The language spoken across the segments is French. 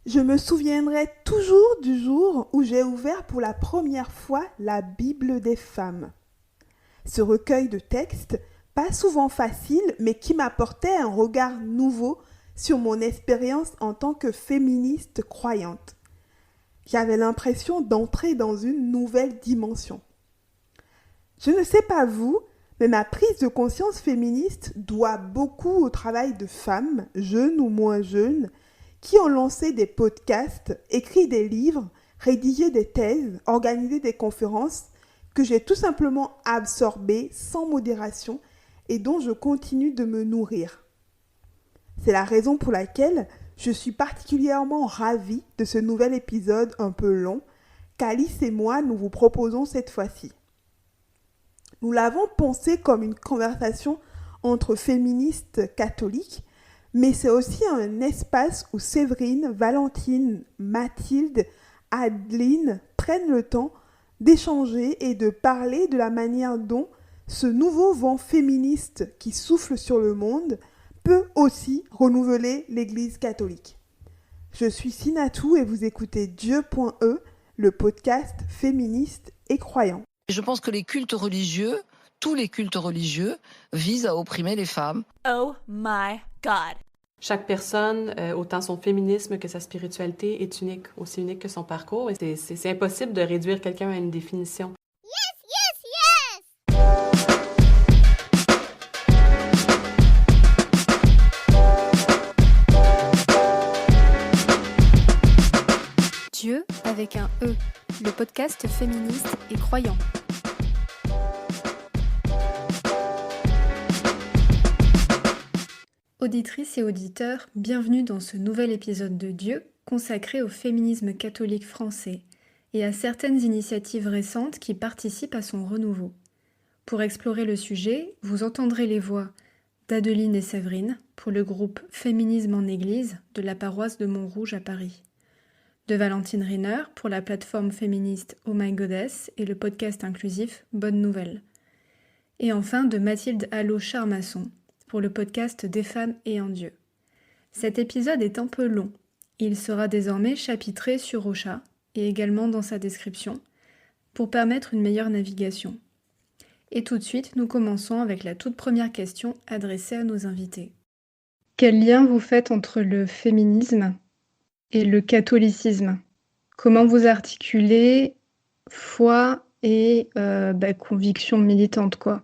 Je me souviendrai toujours du jour où j'ai ouvert pour la première fois la Bible des femmes. Ce recueil de textes, pas souvent facile, mais qui m'apportait un regard nouveau sur mon expérience en tant que féministe croyante. J'avais l'impression d'entrer dans une nouvelle dimension. Je ne sais pas vous, mais ma prise de conscience féministe doit beaucoup au travail de femmes, jeunes ou moins jeunes, qui ont lancé des podcasts, écrit des livres, rédigé des thèses, organisé des conférences que j'ai tout simplement absorbées sans modération et dont je continue de me nourrir. C'est la raison pour laquelle je suis particulièrement ravie de ce nouvel épisode un peu long qu'Alice et moi nous vous proposons cette fois-ci. Nous l'avons pensé comme une conversation entre féministes catholiques, mais c'est aussi un espace où Séverine, Valentine, Mathilde, Adeline prennent le temps d'échanger et de parler de la manière dont ce nouveau vent féministe qui souffle sur le monde peut aussi renouveler l'Église catholique. Je suis Sinatou et vous écoutez Dieu.e, le podcast féministe et croyant. Je pense que les cultes religieux, tous les cultes religieux, visent à opprimer les femmes. Oh my God! Chaque personne, autant son féminisme que sa spiritualité, est unique, aussi unique que son parcours. Et c'est impossible de réduire quelqu'un à une définition. Dieu avec un E, le podcast féministe et croyant. Auditrices et auditeurs, bienvenue dans ce nouvel épisode de Dieu consacré au féminisme catholique français et à certaines initiatives récentes qui participent à son renouveau. Pour explorer le sujet, vous entendrez les voix d'Adeline et Séverine pour le groupe Féminisme en Église de la paroisse de Montrouge à Paris, de Valentine Riner pour la plateforme féministe Oh My Goddess et le podcast inclusif Bonne Nouvelle, et enfin de Mathilde Allot-Charmasson pour le podcast Des femmes et un Dieu. Cet épisode est un peu long. Il sera désormais chapitré sur Ocha et également dans sa description pour permettre une meilleure navigation. Et tout de suite, nous commençons avec la toute première question adressée à nos invités. Quel lien vous faites entre le féminisme et le catholicisme? Comment vous articulez foi et conviction militante, quoi?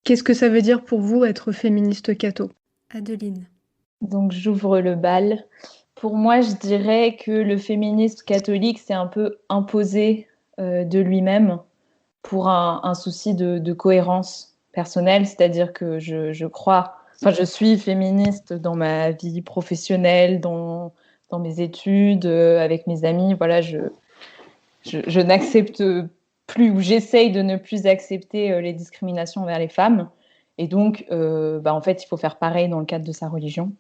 Qu'est-ce que ça veut dire pour vous être féministe catho? Adeline. Donc j'ouvre le bal. Pour moi, je dirais que le féminisme catholique s'est un peu imposé de lui-même pour un souci de cohérence personnelle, c'est-à-dire que je suis féministe dans ma vie professionnelle, dans mes études, avec mes amis. Voilà, je n'accepte plus, ou j'essaye de ne plus accepter les discriminations envers les femmes. Et donc, en fait, il faut faire pareil dans le cadre de sa religion.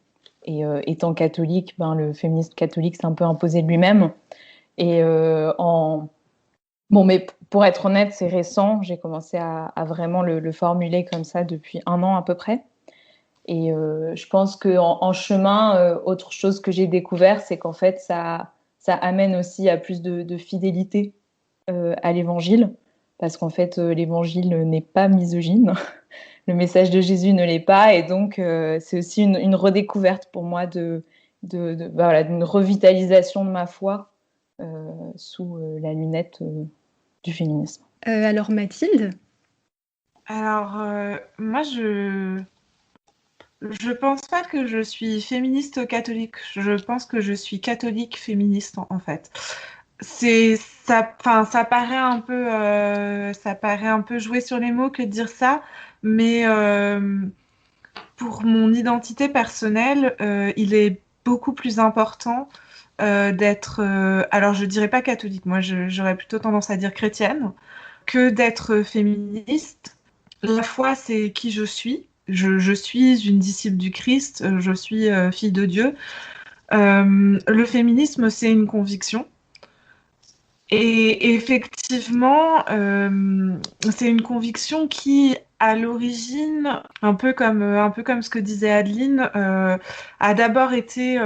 Et étant catholique, le féminisme catholique s'est un peu imposé de lui-même. Et mais pour être honnête, c'est récent. J'ai commencé à vraiment le formuler comme ça depuis 1 an à peu près. Et je pense qu'en chemin, autre chose que j'ai découvert, c'est qu'en fait, ça amène aussi à plus de fidélité à l'évangile, parce qu'en fait, l'évangile n'est pas misogyne. Le message de Jésus ne l'est pas, et donc c'est aussi une redécouverte pour moi d'une revitalisation de ma foi sous la lunette du féminisme. Alors Mathilde? Alors, moi, je pense pas que je suis féministe catholique. Je pense que je suis catholique féministe, en fait. Ça paraît un peu jouer sur les mots que de dire ça, mais pour mon identité personnelle, il est beaucoup plus important d'être, alors je dirais pas catholique, moi j'aurais plutôt tendance à dire chrétienne, que d'être féministe. La foi, c'est qui je suis. Je suis une disciple du Christ, je suis fille de Dieu. Le féminisme, c'est une conviction. Et effectivement, c'est une conviction qui, à l'origine, un peu comme ce que disait Adeline, a d'abord été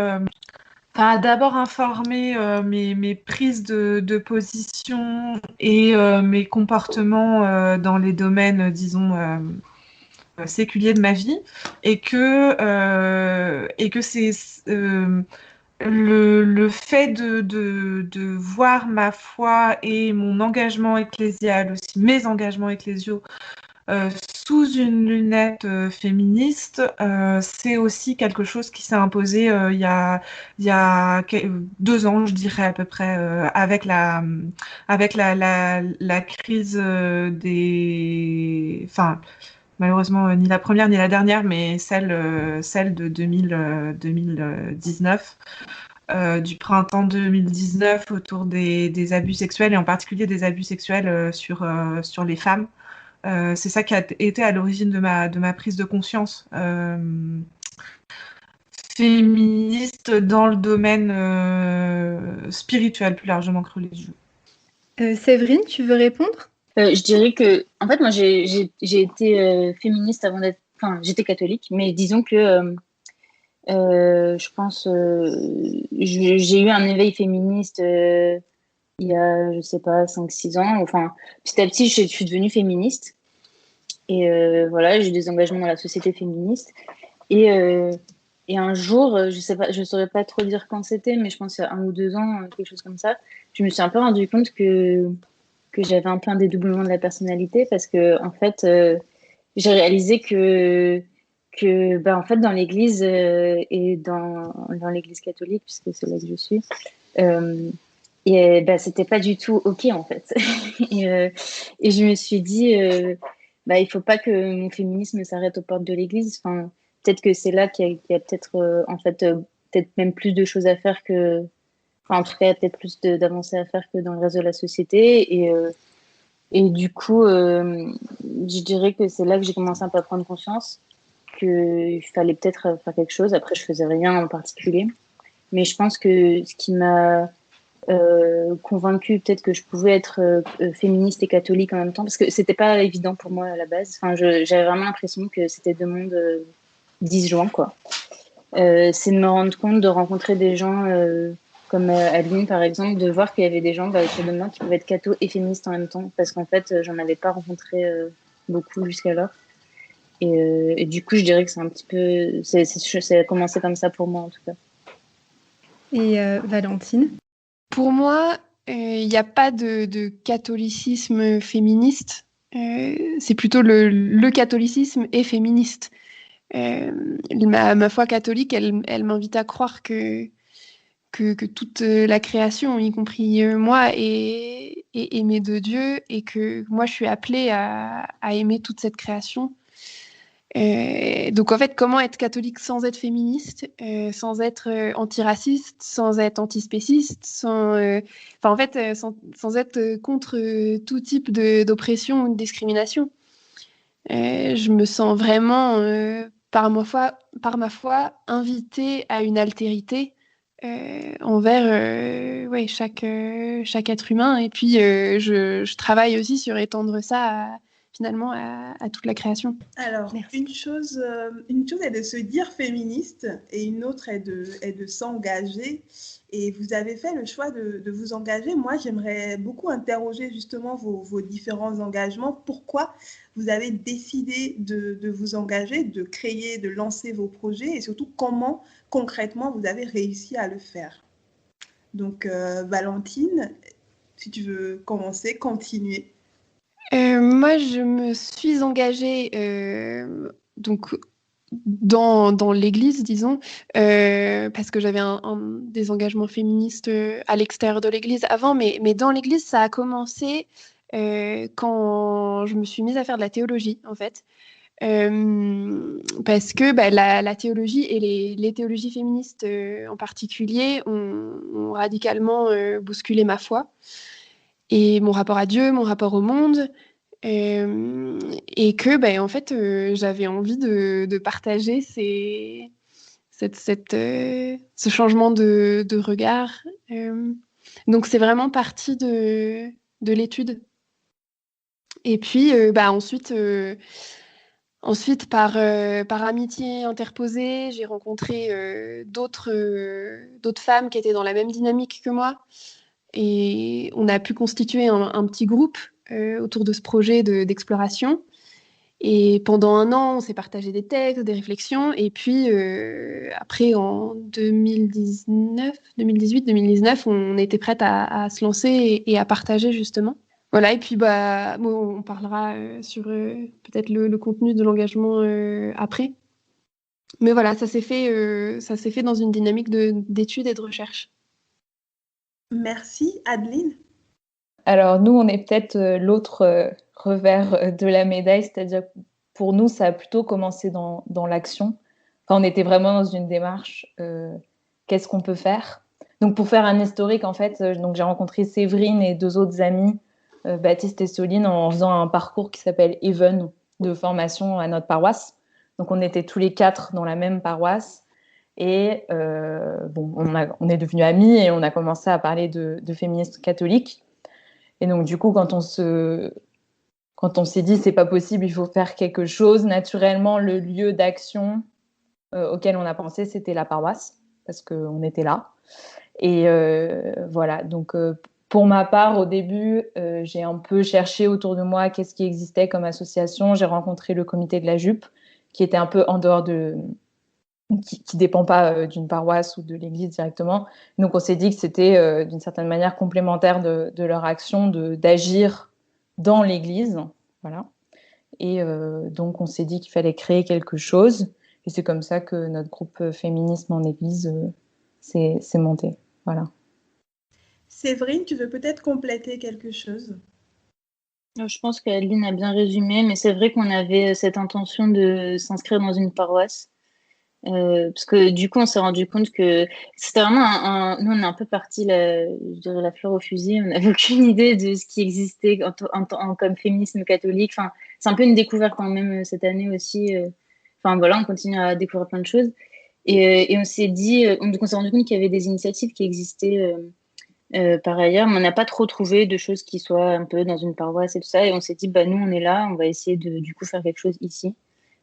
a d'abord informé mes prises de position et mes comportements dans les domaines, disons, séculiers de ma vie, et que c'est le fait de voir ma foi et mon engagement ecclésial aussi, mes engagements ecclésiaux, sous une lunette féministe, c'est aussi quelque chose qui s'est imposé il y a 2 ans, je dirais à peu près, avec la crise des... Enfin, malheureusement, ni la première ni la dernière, mais celle de 2019. Du printemps 2019 autour des abus sexuels, et en particulier des abus sexuels sur les femmes. C'est ça qui a été à l'origine de ma prise de conscience féministe dans le domaine spirituel plus largement que religieux. Séverine, tu veux répondre? Je dirais que, en fait, moi, j'ai été féministe avant d'être... Enfin, j'étais catholique, mais disons que je pense... j'ai eu un éveil féministe il y a, je sais pas, 5-6 ans. Enfin, petit à petit, je suis devenue féministe. Et voilà, j'ai eu des engagements dans la société féministe. Et un jour, je sais pas, je saurais pas trop dire quand c'était, mais je pense il y a 1 ou 2 ans, quelque chose comme ça, je me suis un peu rendu compte que j'avais un peu un dédoublement de la personnalité, parce que en fait, j'ai réalisé que en fait, dans l'église et dans l'église catholique, puisque c'est là que je suis, c'était pas du tout OK, en fait. Et je me suis dit, il faut pas que mon féminisme s'arrête aux portes de l'église. Enfin, peut-être que c'est là qu'il y a peut-être, en fait, peut-être même plus de choses à faire que... Enfin, en tout cas, il y a peut-être plus d'avancées à faire que dans le reste de la société. Et du coup, je dirais que c'est là que j'ai commencé un peu à prendre conscience qu'il fallait peut-être faire quelque chose. Après, je faisais rien en particulier. Mais je pense que ce qui m'a convaincue peut-être que je pouvais être féministe et catholique en même temps, parce que c'était pas évident pour moi à la base. Enfin, j'avais vraiment l'impression que c'était 2 mondes disjoints, quoi. C'est de me rendre compte, de rencontrer des gens comme Adeline, par exemple, de voir qu'il y avait des gens autour de moi qui pouvaient être catho et féministes en même temps, parce qu'en fait, j'en avais pas rencontré beaucoup jusqu'alors. Et du coup, je dirais que c'est un petit peu... Ça a commencé comme ça pour moi, en tout cas. Et Valentine? Pour moi, il n'y a pas de catholicisme féministe. C'est plutôt le catholicisme est féministe. Ma foi catholique, elle m'invite à croire que toute la création, y compris moi, est aimée de Dieu, et que moi, je suis appelée à aimer toute cette création. Donc en fait, comment être catholique sans être féministe, sans être antiraciste, sans être antispéciste, sans être contre tout type d'oppression ou de discrimination. Je me sens vraiment, par ma foi, invitée à une altérité envers chaque être humain. Et puis, je travaille aussi sur étendre ça finalement à toute la création. Alors, une chose est de se dire féministe, et une autre est de s'engager. Et vous avez fait le choix de vous engager. Moi, j'aimerais beaucoup interroger justement vos différents engagements. Pourquoi vous avez décidé de vous engager, de créer, de lancer vos projets, et surtout comment concrètement vous avez réussi à le faire. Donc, Valentine, si tu veux commencer, continuer. Moi, je me suis engagée donc dans l'église, disons, parce que j'avais des engagements féministes à l'extérieur de l'église avant, mais dans l'église, ça a commencé quand je me suis mise à faire de la théologie, en fait. Parce que la théologie et les théologies féministes en particulier ont radicalement bousculé ma foi et mon rapport à Dieu, mon rapport au monde, et que en fait j'avais envie de partager ce changement de regard. Donc c'est vraiment parti de l'étude. Et puis ensuite Ensuite, par amitié interposée, j'ai rencontré d'autres femmes qui étaient dans la même dynamique que moi. Et on a pu constituer un petit groupe autour de ce projet d'exploration. Et pendant un an, on s'est partagé des textes, des réflexions. Et puis, après, en 2018-2019, on était prête à se lancer et à partager, justement. Voilà, et puis bah, bon, on parlera sur peut-être le contenu de l'engagement après. Mais voilà, ça s'est fait dans une dynamique d'études et de recherche. Merci, Adeline. Alors nous, on est peut-être l'autre revers de la médaille, c'est-à-dire pour nous, ça a plutôt commencé dans l'action. Enfin, on était vraiment dans une démarche, qu'est-ce qu'on peut faire? Donc pour faire un historique, en fait, donc j'ai rencontré Séverine et 2 autres amis, Baptiste et Soline, en faisant un parcours qui s'appelle Even, de formation à notre paroisse. Donc on était tous les 4 dans la même paroisse. Et bon, on est devenus amis et on a commencé à parler de féminisme catholique. Et donc, du coup, quand on s'est dit c'est pas possible, il faut faire quelque chose, naturellement, le lieu d'action auquel on a pensé, c'était la paroisse, parce qu'on était là. Et voilà, donc pour ma part, au début, j'ai un peu cherché autour de moi qu'est-ce qui existait comme association. J'ai rencontré le comité de la Jupe, qui était un peu en dehors qui dépend pas d'une paroisse ou de l'église directement. Donc on s'est dit que c'était d'une certaine manière complémentaire de leur action d'agir dans l'église, voilà. Et donc on s'est dit qu'il fallait créer quelque chose, et c'est comme ça que notre groupe féminisme en église s'est monté, voilà. Séverine, tu veux peut-être compléter quelque chose? Je pense qu'Adeline a bien résumé, mais c'est vrai qu'on avait cette intention de s'inscrire dans une paroisse. Parce que du coup, on s'est rendu compte que c'était vraiment nous, on est un peu parti, je dirais, la fleur au fusil. On n'avait aucune idée de ce qui existait comme féminisme catholique. Enfin, c'est un peu une découverte quand même cette année aussi. Enfin, voilà, on continue à découvrir plein de choses. Et on s'est dit, on s'est rendu compte qu'il y avait des initiatives qui existaient par ailleurs, mais on n'a pas trop trouvé de choses qui soient un peu dans une paroisse et tout ça. Et on s'est dit, bah, nous, on est là, on va essayer de, du coup, faire quelque chose ici,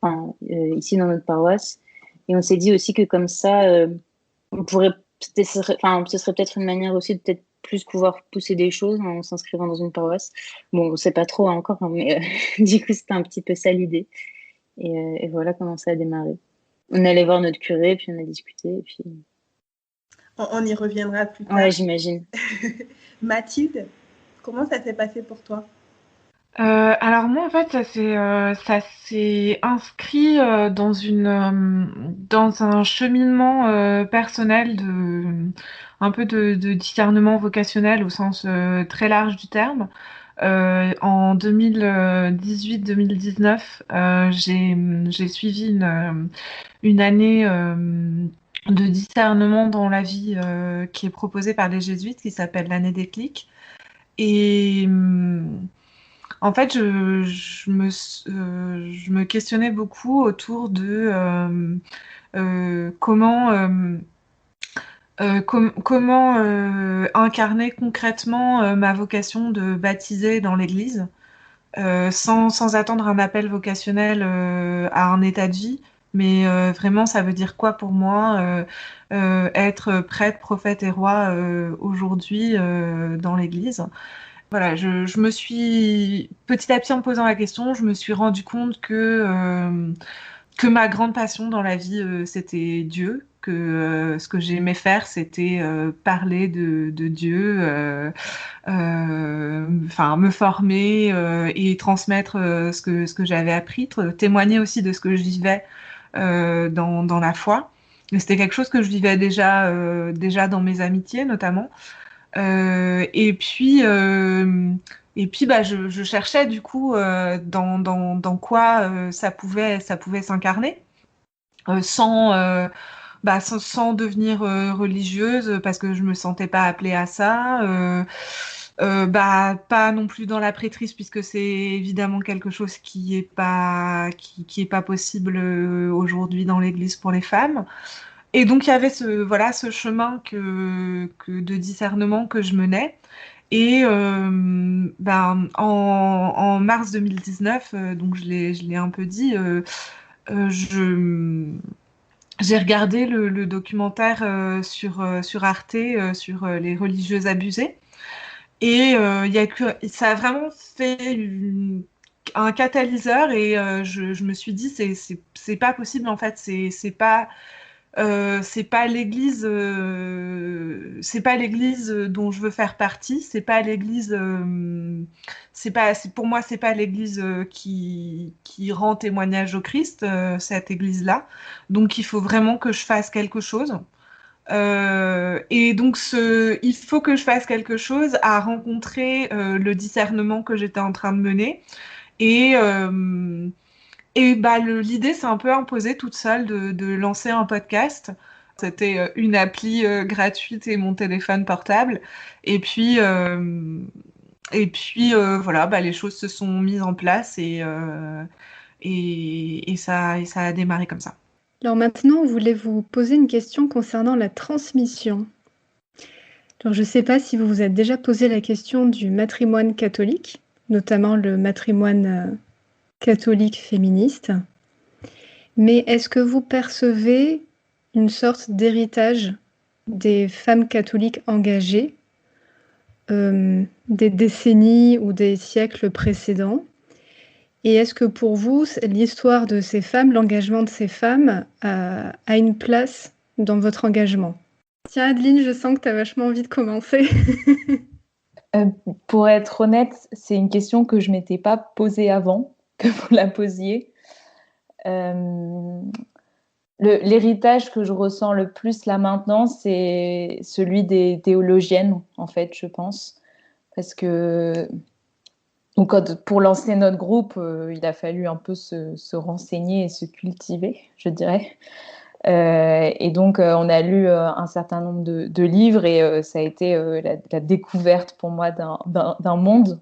enfin, ici dans notre paroisse. Et on s'est dit aussi que comme ça, on pourrait, ce serait peut-être une manière aussi de peut-être plus pouvoir pousser des choses en s'inscrivant dans une paroisse. Bon, on ne sait pas trop encore, hein, mais du coup, c'était un petit peu ça l'idée. Et voilà comment ça a démarré. On allait voir notre curé, puis on a discuté. Et puis... On y reviendra plus tard. Ouais, j'imagine. Mathilde, comment ça s'est passé pour toi? Alors moi en fait ça s'est inscrit dans un cheminement personnel un peu de discernement vocationnel au sens très large du terme. En 2018-2019, j'ai suivi une année de discernement dans la vie qui est proposée par les jésuites, qui s'appelle l'année des clics. Et en fait, je me questionnais beaucoup autour de comment incarner concrètement ma vocation de baptiser dans l'Église, sans attendre un appel vocationnel à un état de vie, mais vraiment, ça veut dire quoi pour moi être prêtre, prophète et roi aujourd'hui dans l'Église. Voilà, je me suis, petit à petit en me posant la question, je me suis rendu compte que ma grande passion dans la vie, c'était Dieu, que ce que j'aimais faire, c'était parler de Dieu, enfin me former et transmettre ce que j'avais appris, témoigner aussi de ce que je vivais dans la foi. Et c'était quelque chose que je vivais déjà dans mes amitiés notamment. Et puis bah, je cherchais du coup dans quoi ça pouvait s'incarner sans devenir religieuse parce que je me sentais pas appelée à ça. Bah, pas non plus dans la prêtrise puisque c'est évidemment quelque chose qui est pas possible aujourd'hui dans l'Église pour les femmes. Et donc il y avait ce chemin de discernement que je menais. Et en mars 2019, donc je l'ai un peu dit, j'ai regardé le documentaire sur Arte sur les religieuses abusées. Et ça a vraiment fait un catalyseur et je me suis dit c'est pas possible en fait, c'est pas l'église dont je veux faire partie, c'est pas l'église pour moi c'est pas l'église qui rend témoignage au Christ, cette église-là. Donc il faut vraiment que je fasse quelque chose. Et donc, il faut que je fasse quelque chose à rencontrer le discernement que j'étais en train de mener. Et, l'idée s'est un peu imposée toute seule de lancer un podcast. C'était une appli gratuite et mon téléphone portable. Voilà, les choses se sont mises en place et ça a démarré comme ça. Alors maintenant, on voulait vous poser une question concernant la transmission. Alors, je ne sais pas si vous vous êtes déjà posé la question du matrimoine catholique, notamment le matrimoine catholique féministe, mais est-ce que vous percevez une sorte d'héritage des femmes catholiques engagées des décennies ou des siècles précédents? Et est-ce que pour vous, l'histoire de ces femmes, l'engagement de ces femmes a une place dans votre engagement? Tiens, Adeline, je sens que tu as vachement envie de commencer. Pour être honnête, c'est une question que je ne m'étais pas posée avant que vous la posiez. L'héritage que je ressens le plus là maintenant, c'est celui des théologiennes, en fait, je pense. Parce que donc, pour lancer notre groupe, il a fallu un peu se renseigner et se cultiver, je dirais. Et donc, on a lu un certain nombre de livres et ça a été la découverte pour moi d'un monde.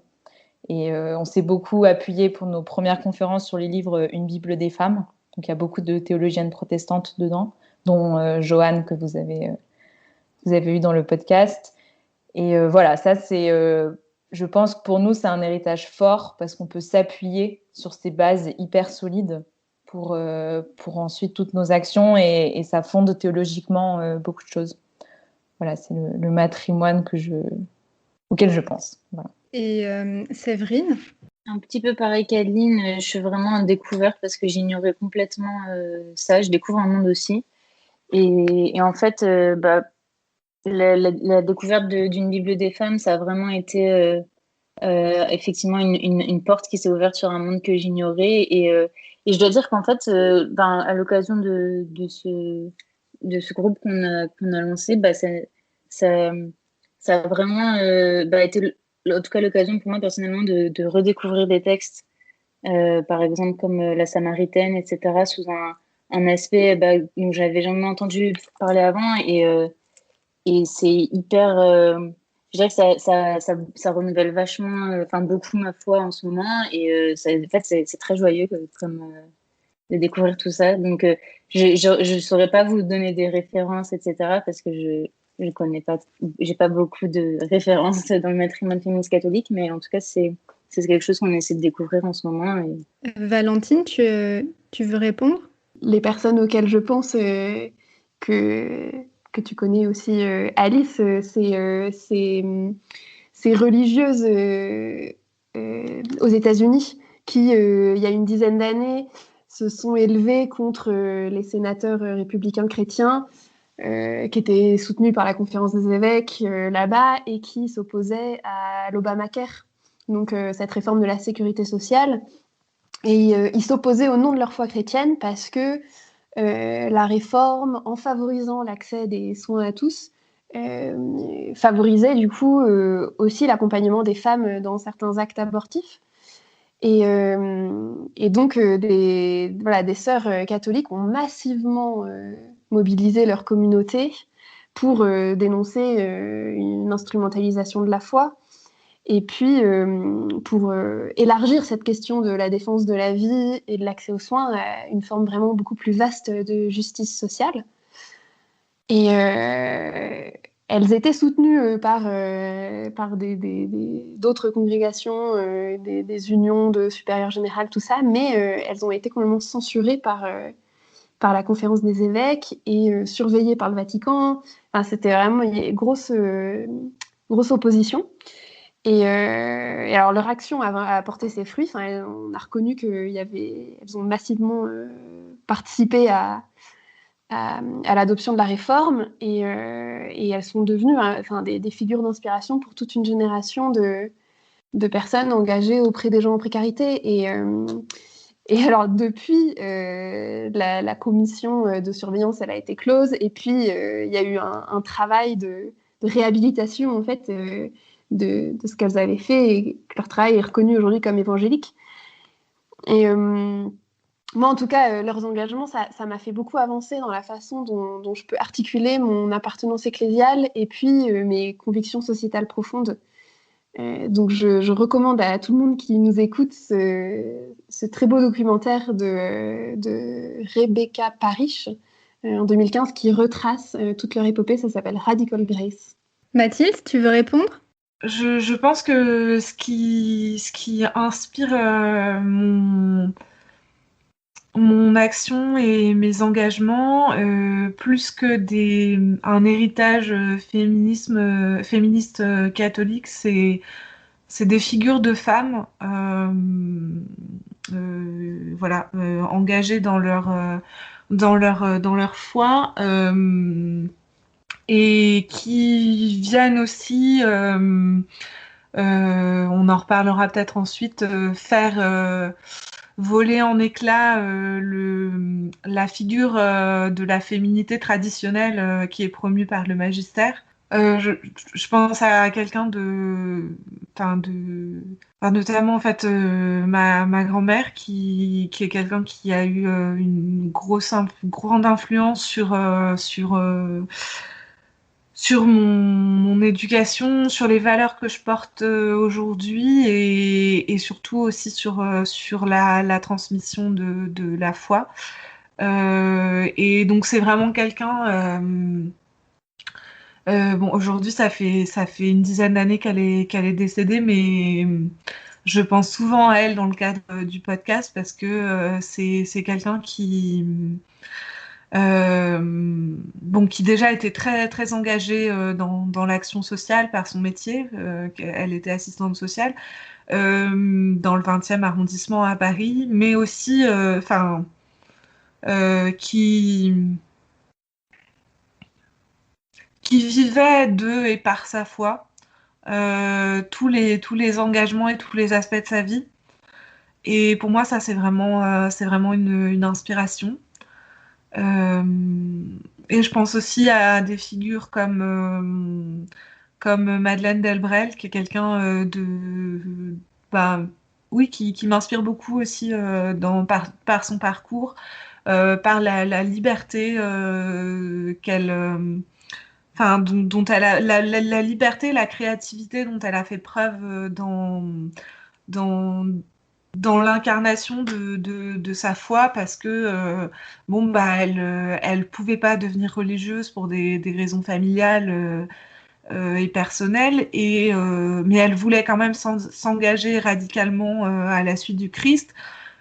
Et on s'est beaucoup appuyé pour nos premières conférences sur les livres Une Bible des femmes. Donc, il y a beaucoup de théologiennes protestantes dedans, dont Joanne, que vous avez eu dans le podcast. Et voilà, ça, c'est... je pense que pour nous, c'est un héritage fort parce qu'on peut s'appuyer sur ces bases hyper solides pour ensuite toutes nos actions et ça fonde théologiquement beaucoup de choses. Voilà, c'est le matrimoine auquel je pense. Voilà. Et Séverine? Un petit peu pareil qu'Adeline, je suis vraiment en découverte parce que j'ignorais complètement ça. Je découvre un monde aussi. Et en fait, la découverte d'une Bible des femmes, ça a vraiment été effectivement une porte qui s'est ouverte sur un monde que j'ignorais. Et je dois dire qu'en fait, à l'occasion de ce groupe qu'on a lancé, ça a vraiment été en tout cas l'occasion pour moi personnellement de redécouvrir des textes, par exemple comme La Samaritaine, etc., sous un aspect dont j'avais jamais entendu parler avant. Et c'est hyper... je dirais que ça renouvelle vachement, beaucoup ma foi en ce moment. Et en fait, c'est très joyeux de découvrir tout ça. Donc, je ne saurais pas vous donner des références, etc., parce que je connais pas, j'ai pas beaucoup de références dans le matrimoine féministe catholique, mais en tout cas, c'est quelque chose qu'on essaie de découvrir en ce moment. Et... Valentine, tu veux répondre? Les personnes auxquelles je pense que tu connais aussi, Alice, ces religieuses aux États-Unis qui, il y a une dizaine d'années, se sont élevées contre les sénateurs républicains chrétiens qui étaient soutenus par la conférence des évêques là-bas et qui s'opposaient à l'Obamacare, donc cette réforme de la sécurité sociale. Et ils s'opposaient au nom de leur foi chrétienne parce que la réforme, en favorisant l'accès des soins à tous, favorisait du coup aussi l'accompagnement des femmes dans certains actes abortifs. Et donc des sœurs catholiques ont massivement mobilisé leur communauté pour dénoncer une instrumentalisation de la foi. Et puis, pour élargir cette question de la défense de la vie et de l'accès aux soins à une forme vraiment beaucoup plus vaste de justice sociale. Et elles étaient soutenues par d'autres congrégations, des unions de supérieurs générales, tout ça, mais elles ont été complètement censurées par la conférence des évêques et surveillées par le Vatican. Enfin, c'était vraiment une grosse opposition. Et alors leur action a porté ses fruits. Enfin, on a reconnu qu'elles ont massivement participé à l'adoption de la réforme et elles sont devenues des figures d'inspiration pour toute une génération de personnes engagées auprès des gens en précarité. Et alors depuis, la commission de surveillance, elle a été close et puis il y a eu un travail de réhabilitation en fait de ce qu'elles avaient fait et que leur travail est reconnu aujourd'hui comme évangélique. Et moi, en tout cas, leurs engagements, ça m'a fait beaucoup avancer dans la façon dont je peux articuler mon appartenance ecclésiale et puis mes convictions sociétales profondes. Donc, je recommande à tout le monde qui nous écoute ce très beau documentaire de Rebecca Parrish en 2015 qui retrace toute leur épopée. Ça s'appelle Radical Grace. Mathilde, tu veux répondre ? Je pense que ce qui inspire mon action et mes engagements, plus que un héritage féministe catholique, c'est des figures de femmes voilà, engagées dans leur foi et qui viennent aussi, on en reparlera peut-être ensuite, faire voler en éclats la figure de la féminité traditionnelle qui est promue par le magistère. Je pense à quelqu'un notamment en fait ma grand-mère qui est quelqu'un qui a eu une grande influence sur mon éducation, sur les valeurs que je porte aujourd'hui et surtout aussi sur la transmission de la foi. Et donc c'est vraiment quelqu'un. Bon, aujourd'hui ça fait une dizaine d'années qu'elle est décédée, mais je pense souvent à elle dans le cadre du podcast parce que c'est quelqu'un qui qui déjà était très très engagée dans l'action sociale par son métier. Elle était assistante sociale dans le 20e arrondissement à Paris, mais aussi qui vivait de et par sa foi tous les engagements et tous les aspects de sa vie. Et pour moi, ça c'est vraiment une inspiration. Et je pense aussi à des figures comme Madeleine Delbrel, qui est quelqu'un qui m'inspire beaucoup aussi par son parcours, par la liberté dont elle a la liberté, la créativité dont elle a fait preuve dans l'incarnation de sa foi parce que elle pouvait pas devenir religieuse pour des raisons familiales et personnelles mais elle voulait quand même s'engager radicalement à la suite du Christ.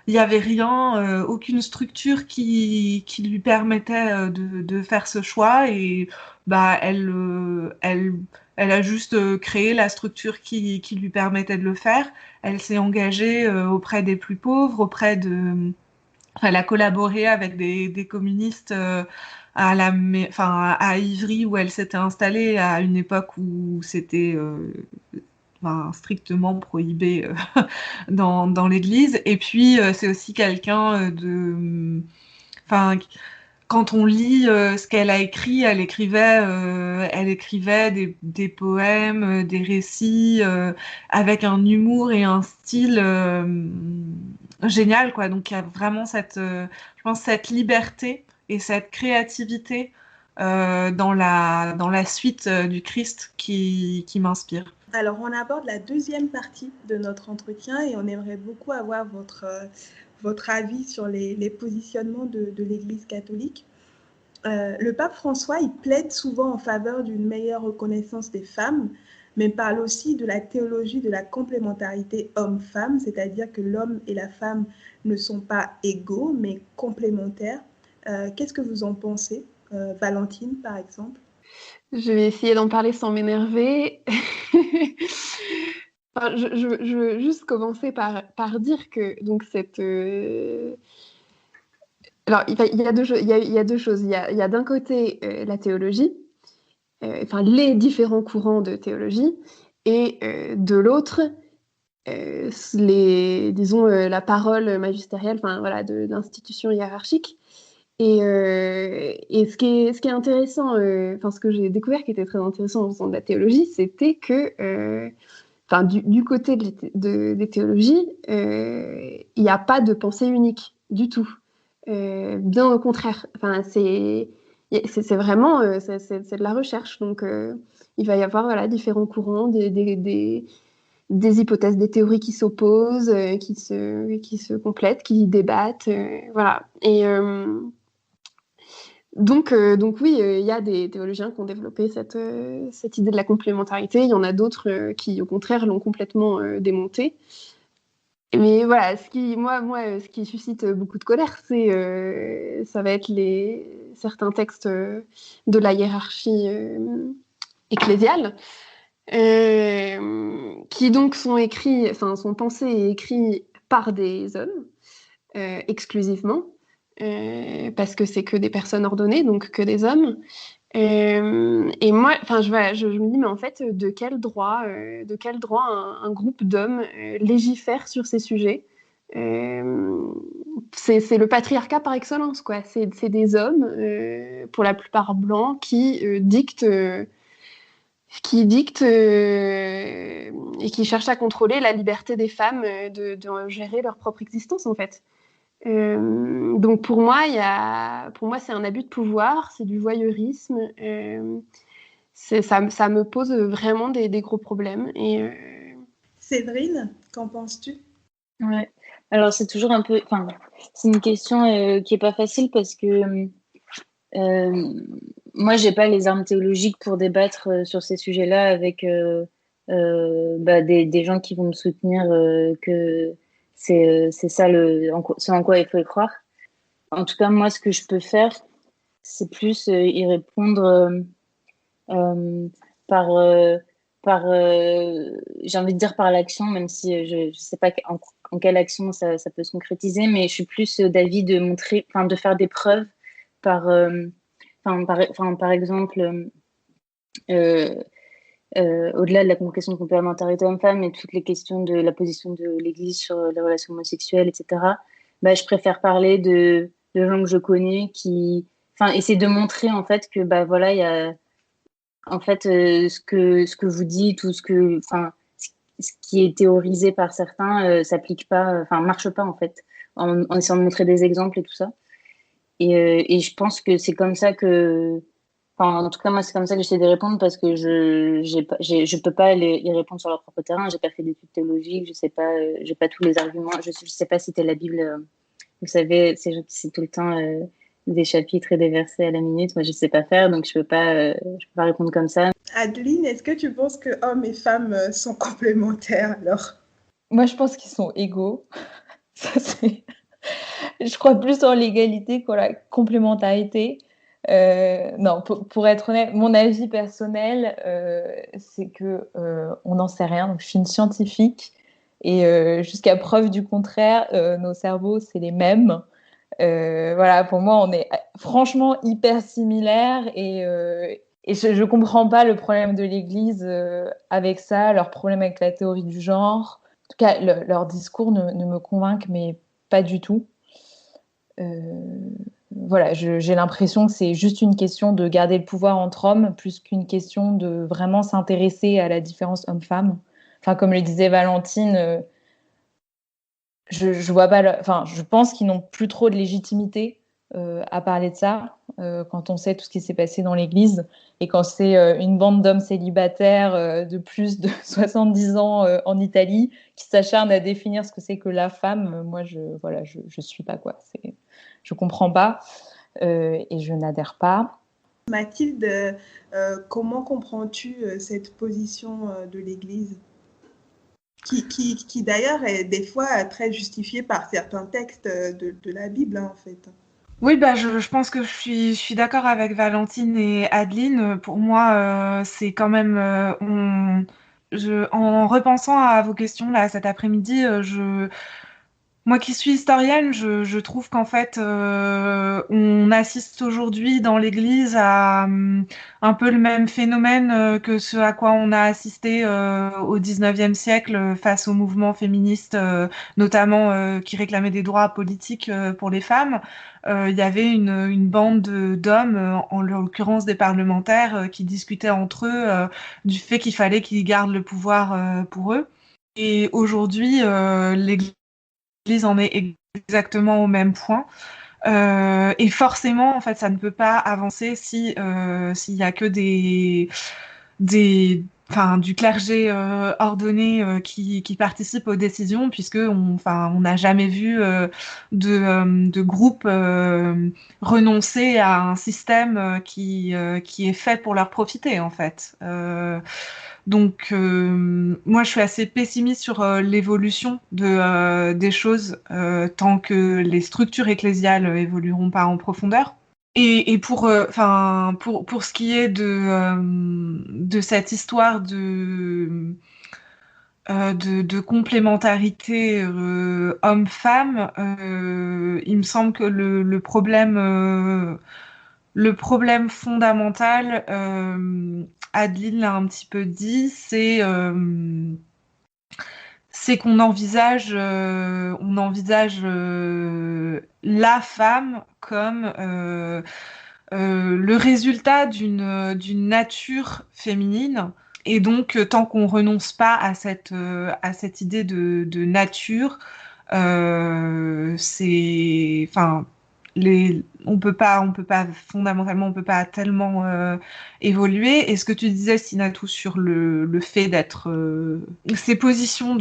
Il n'y avait rien, aucune structure qui lui permettait de faire ce choix et elle a juste créé la structure qui lui permettait de le faire. Elle s'est engagée auprès des plus pauvres, elle a collaboré avec des communistes à Ivry où elle s'était installée à une époque où c'était strictement prohibé dans l'Église. Et puis c'est aussi quelqu'un quand on lit ce qu'elle a écrit, elle écrivait des poèmes, des récits avec un humour et un style génial, quoi. Donc il y a vraiment je pense cette liberté et cette créativité dans la suite du Christ qui m'inspire. Alors on aborde la deuxième partie de notre entretien et on aimerait beaucoup avoir votre avis sur les positionnements de l'Église catholique. Le pape François, il plaide souvent en faveur d'une meilleure reconnaissance des femmes, mais parle aussi de la théologie de la complémentarité homme-femme, c'est-à-dire que l'homme et la femme ne sont pas égaux, mais complémentaires. Qu'est-ce que vous en pensez, Valentine, par exemple? Je vais essayer d'en parler sans m'énerver. Enfin, je veux juste commencer par dire que donc alors il y a deux choses. Il y a d'un côté la théologie, enfin les différents courants de théologie, et de l'autre la parole magistérielle, enfin voilà, de l'institution hiérarchique. Et ce qui est intéressant, enfin ce que j'ai découvert qui était très intéressant en faisant de la théologie, c'était que, enfin du côté des théologies, il n'y a pas de pensée unique du tout. Bien au contraire. Enfin c'est vraiment c'est de la recherche. Donc il va y avoir voilà différents courants, des hypothèses, des théories qui s'opposent, qui se complètent, qui débattent, voilà. Et donc oui, il y a des théologiens qui ont développé cette idée de la complémentarité. Il y en a d'autres qui, au contraire, l'ont complètement démontée. Mais voilà, ce qui suscite beaucoup de colère, ça va être certains textes de la hiérarchie ecclésiale, qui donc sont pensés et écrits par des hommes exclusivement. Parce que c'est que des personnes ordonnées, donc que des hommes. Et moi, je me dis, mais en fait, de quel droit un groupe d'hommes légifère sur ces sujets? C'est le patriarcat par excellence, quoi. C'est des hommes, pour la plupart blancs, qui dictent et qui cherchent à contrôler la liberté des femmes de gérer leur propre existence, en fait. Donc pour moi, c'est un abus de pouvoir, c'est du voyeurisme. Ça me pose vraiment des gros problèmes. Séverine, qu'en penses-tu? Ouais. Alors c'est toujours un peu, enfin, c'est une question qui est pas facile parce que moi j'ai pas les armes théologiques pour débattre sur ces sujets-là avec des gens qui vont me soutenir que c'est ça ce en quoi il faut y croire. En tout cas, moi, ce que je peux faire, c'est plus y répondre par, j'ai envie de dire par l'action, même si je sais pas en quelle action ça peut se concrétiser, mais je suis plus d'avis de montrer, enfin, de faire des preuves par exemple, au-delà de la question de complémentarité homme-femme et toutes les questions de la position de l'Église sur les relations homosexuelles, etc., je préfère parler de gens que je connais enfin, essayer de montrer en fait que voilà, il y a en fait ce que vous dites ou enfin, ce qui est théorisé par certains s'applique pas, enfin, marche pas en fait, en essayant de montrer des exemples et tout ça. Et je pense que c'est comme ça que, enfin, en tout cas, moi, c'est comme ça que j'essaie de répondre parce que je peux pas y répondre sur leur propre terrain. J'ai pas fait d'études théologiques, je sais pas, j'ai pas tous les arguments. Je sais pas citer la Bible. Vous savez, c'est tout le temps des chapitres et des versets à la minute. Moi, je sais pas faire, donc je peux pas répondre comme ça. Adeline, est-ce que tu penses que hommes et femmes sont complémentaires alors? Moi, je pense qu'ils sont égaux. Ça, je crois plus en l'égalité qu'en la complémentarité. Non, pour être honnête, mon avis personnel, c'est que on n'en sait rien. Donc, je suis une scientifique et jusqu'à preuve du contraire, nos cerveaux, c'est les mêmes. Voilà, pour moi, on est franchement hyper similaires et je comprends pas le problème de l'Église avec ça, leur problème avec la théorie du genre. En tout cas, leur discours ne me convainc, mais pas du tout. Voilà, j'ai l'impression que c'est juste une question de garder le pouvoir entre hommes plus qu'une question de vraiment s'intéresser à la différence homme-femme. Enfin, comme le disait Valentine, je vois pas, enfin, je pense qu'ils n'ont plus trop de légitimité à parler de ça quand on sait tout ce qui s'est passé dans l'Église et quand c'est une bande d'hommes célibataires de plus de 70 ans en Italie qui s'acharnent à définir ce que c'est que la femme. Moi, je suis pas quoi. Je comprends pas. et je n'adhère pas. Mathilde, comment comprends-tu cette position de l'Église qui d'ailleurs est des fois très justifiée par certains textes de la Bible, hein, en fait. Oui, bah, je pense que je suis d'accord avec Valentine et Adeline. Pour moi, c'est quand même, en repensant à vos questions là cet après-midi, moi qui suis historienne, je trouve qu'en fait, on assiste aujourd'hui dans l'Église à un peu le même phénomène que ce à quoi on a assisté au XIXe siècle face au mouvement féministe, notamment qui réclamait des droits politiques pour les femmes. Il y avait une bande d'hommes, en l'occurrence des parlementaires, qui discutaient entre eux du fait qu'il fallait qu'ils gardent le pouvoir pour eux. Et aujourd'hui, l'Église en est exactement au même point. Et forcément, en fait, ça ne peut pas avancer si s'il y a que du clergé ordonné qui participe aux décisions, puisque on n'a jamais vu de groupe renoncer à un système qui est fait pour leur profiter, en fait. Donc, moi, je suis assez pessimiste sur l'évolution des choses tant que les structures ecclésiales évolueront pas en profondeur. Et pour ce qui est de cette histoire de complémentarité homme-femme, il me semble que le problème fondamental, Adeline l'a un petit peu dit, c'est qu'on envisage, la femme comme le résultat d'une nature féminine. Et donc, tant qu'on renonce pas à cette idée de nature, on peut pas fondamentalement, on peut pas tellement évoluer. Et ce que tu disais, Sinatou, sur le fait d'être ces positions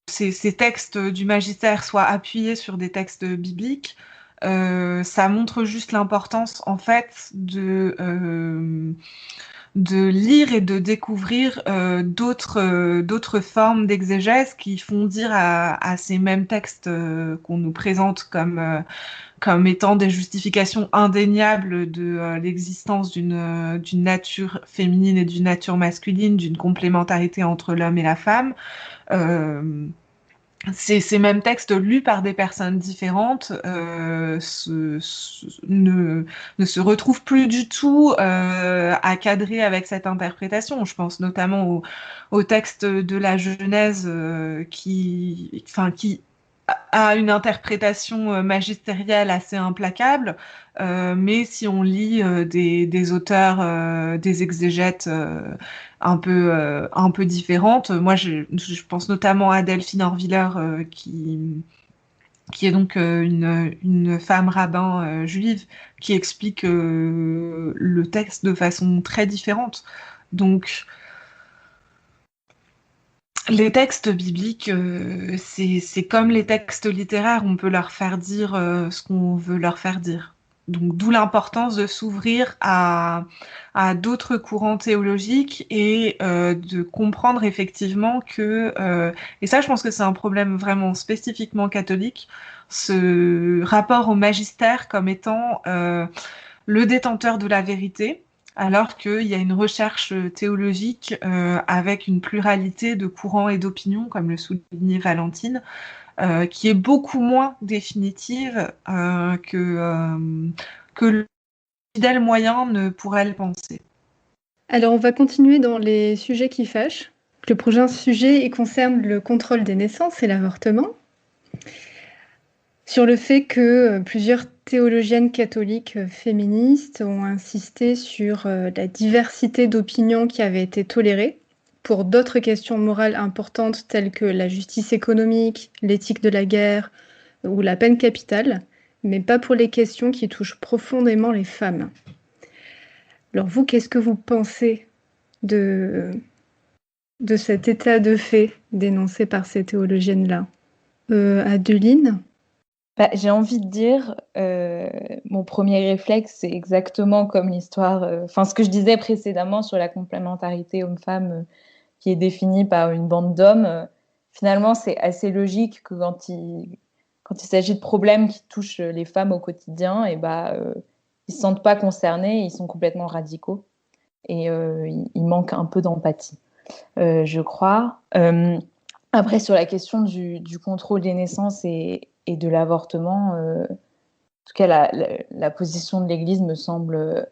ces textes du magistère soient appuyés sur des textes bibliques, ça montre juste l'importance en fait de lire et de découvrir d'autres formes d'exégèse qui font dire à ces mêmes textes qu'on nous présente comme étant des justifications indéniables de l'existence d'une nature féminine et d'une nature masculine, d'une complémentarité entre l'homme et la femme. Ces mêmes textes lus par des personnes différentes ne se retrouvent plus du tout à cadrer avec cette interprétation. Je pense notamment au texte de la Genèse qui a une interprétation magistérielle assez implacable, mais si on lit des auteurs, des exégètes un peu différentes, moi je pense notamment à Delphine Orviller qui est donc une femme rabbin juive qui explique le texte de façon très différente. Donc les textes bibliques, c'est comme les textes littéraires, on peut leur faire dire ce qu'on veut leur faire dire. Donc d'où l'importance de s'ouvrir à d'autres courants théologiques et de comprendre effectivement que, et ça je pense que c'est un problème vraiment spécifiquement catholique, ce rapport au magistère comme étant le détenteur de la vérité, alors qu'il y a une recherche théologique avec une pluralité de courants et d'opinions, comme le soulignait Valentine, qui est beaucoup moins définitive que le fidèle moyen ne pourrait le penser. Alors, on va continuer dans les sujets qui fâchent. Le prochain sujet il concerne le contrôle des naissances et l'avortement. Sur le fait que plusieurs théologiennes catholiques féministes ont insisté sur la diversité d'opinions qui avaient été tolérées pour d'autres questions morales importantes telles que la justice économique, l'éthique de la guerre ou la peine capitale, mais pas pour les questions qui touchent profondément les femmes. Alors vous, qu'est-ce que vous pensez de cet état de fait dénoncé par ces théologiennes-là ? Adeline ? J'ai envie de dire, mon premier réflexe, c'est exactement comme l'histoire, ce que je disais précédemment sur la complémentarité homme-femme, qui est définie par une bande d'hommes. Finalement, c'est assez logique que quand il s'agit de problèmes qui touchent les femmes au quotidien, ils se sentent pas concernés, ils sont complètement radicaux et il manque un peu d'empathie, je crois. Après, sur la question du contrôle des naissances et de l'avortement, en tout cas, la position de l'Église me semble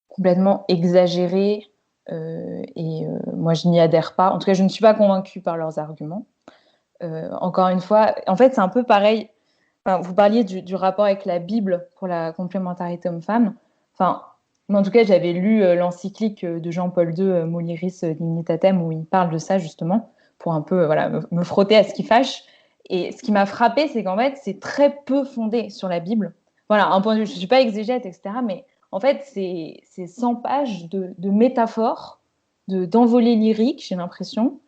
complètement exagérée moi, je n'y adhère pas. En tout cas, je ne suis pas convaincue par leurs arguments. Encore une fois, en fait, c'est un peu pareil. Vous parliez du rapport avec la Bible pour la complémentarité homme-femme. Moi, en tout cas, j'avais lu l'encyclique de Jean-Paul II, Mulieris Dignitatem, où il parle de ça, justement, pour un peu me frotter à ce qui fâche. Et ce qui m'a frappée, c'est qu'en fait, c'est très peu fondé sur la Bible. Voilà, un point de vue, je ne suis pas exégète, etc., mais en fait, c'est 100 pages de métaphores, d'envolées lyriques, j'ai l'impression.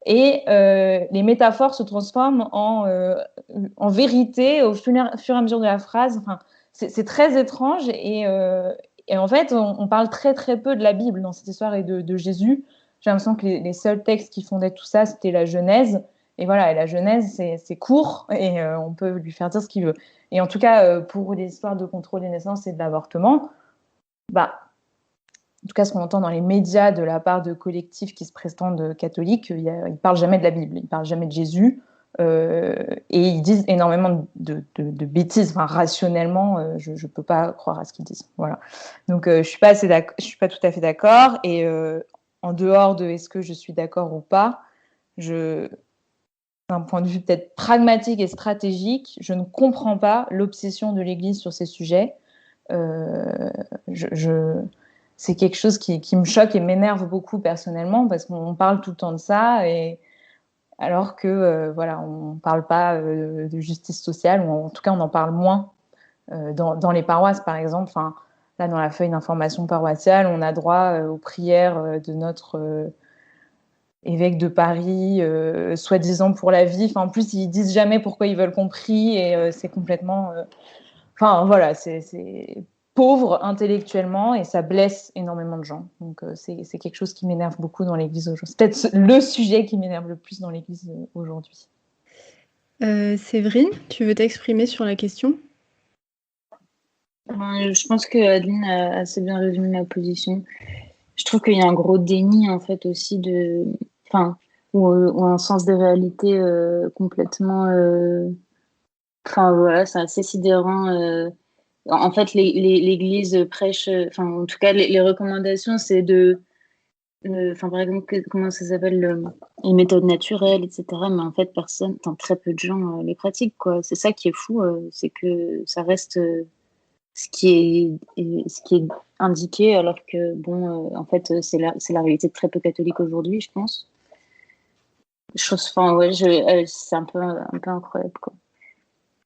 Et les métaphores se transforment en vérité au fur et à mesure de la phrase. C'est très étrange et en fait, on parle très très peu de la Bible dans cette histoire et de Jésus. J'ai l'impression que les seuls textes qui fondaient tout ça, c'était la Genèse. Et voilà, et la Genèse, c'est court et on peut lui faire dire ce qu'il veut. Et en tout cas, pour les histoires de contrôle des naissances et de l'avortement, en tout cas, ce qu'on entend dans les médias de la part de collectifs qui se prétendent catholiques, ils ne parlent jamais de la Bible, ils ne parlent jamais de Jésus, et ils disent énormément de bêtises. Rationnellement, je ne peux pas croire à ce qu'ils disent. Voilà. Donc, je ne suis pas tout à fait d'accord. Et en dehors de est-ce que je suis d'accord ou pas, d'un point de vue peut-être pragmatique et stratégique, je ne comprends pas l'obsession de l'Église sur ces sujets. C'est quelque chose qui me choque et m'énerve beaucoup personnellement parce qu'on parle tout le temps de ça alors que on parle pas de justice sociale, ou en tout cas on en parle moins dans les paroisses par exemple. Là dans la feuille d'information paroissiale, on a droit aux prières de notre évêque de Paris, soi-disant pour la vie. En plus ils disent jamais pourquoi ils veulent qu'on prie et c'est complètement c'est pauvre intellectuellement et ça blesse énormément de gens. Donc c'est quelque chose qui m'énerve beaucoup dans l'Église aujourd'hui. C'est peut-être le sujet qui m'énerve le plus dans l'Église aujourd'hui. Séverine, tu veux t'exprimer sur la question ? Je pense que Adeline a assez bien résumé ma position. Je trouve qu'il y a un gros déni en fait aussi ou un sens des réalités complètement. C'est assez sidérant. En fait, l'Église prêche, en tout cas, les recommandations, c'est par exemple, comment ça s'appelle, les méthodes naturelles, etc. Mais en fait, très peu de gens les pratiquent, quoi. C'est ça qui est fou, c'est que ça reste ce qui est indiqué, alors que, en fait, c'est la réalité de très peu catholiques aujourd'hui, je pense. C'est un peu incroyable, quoi.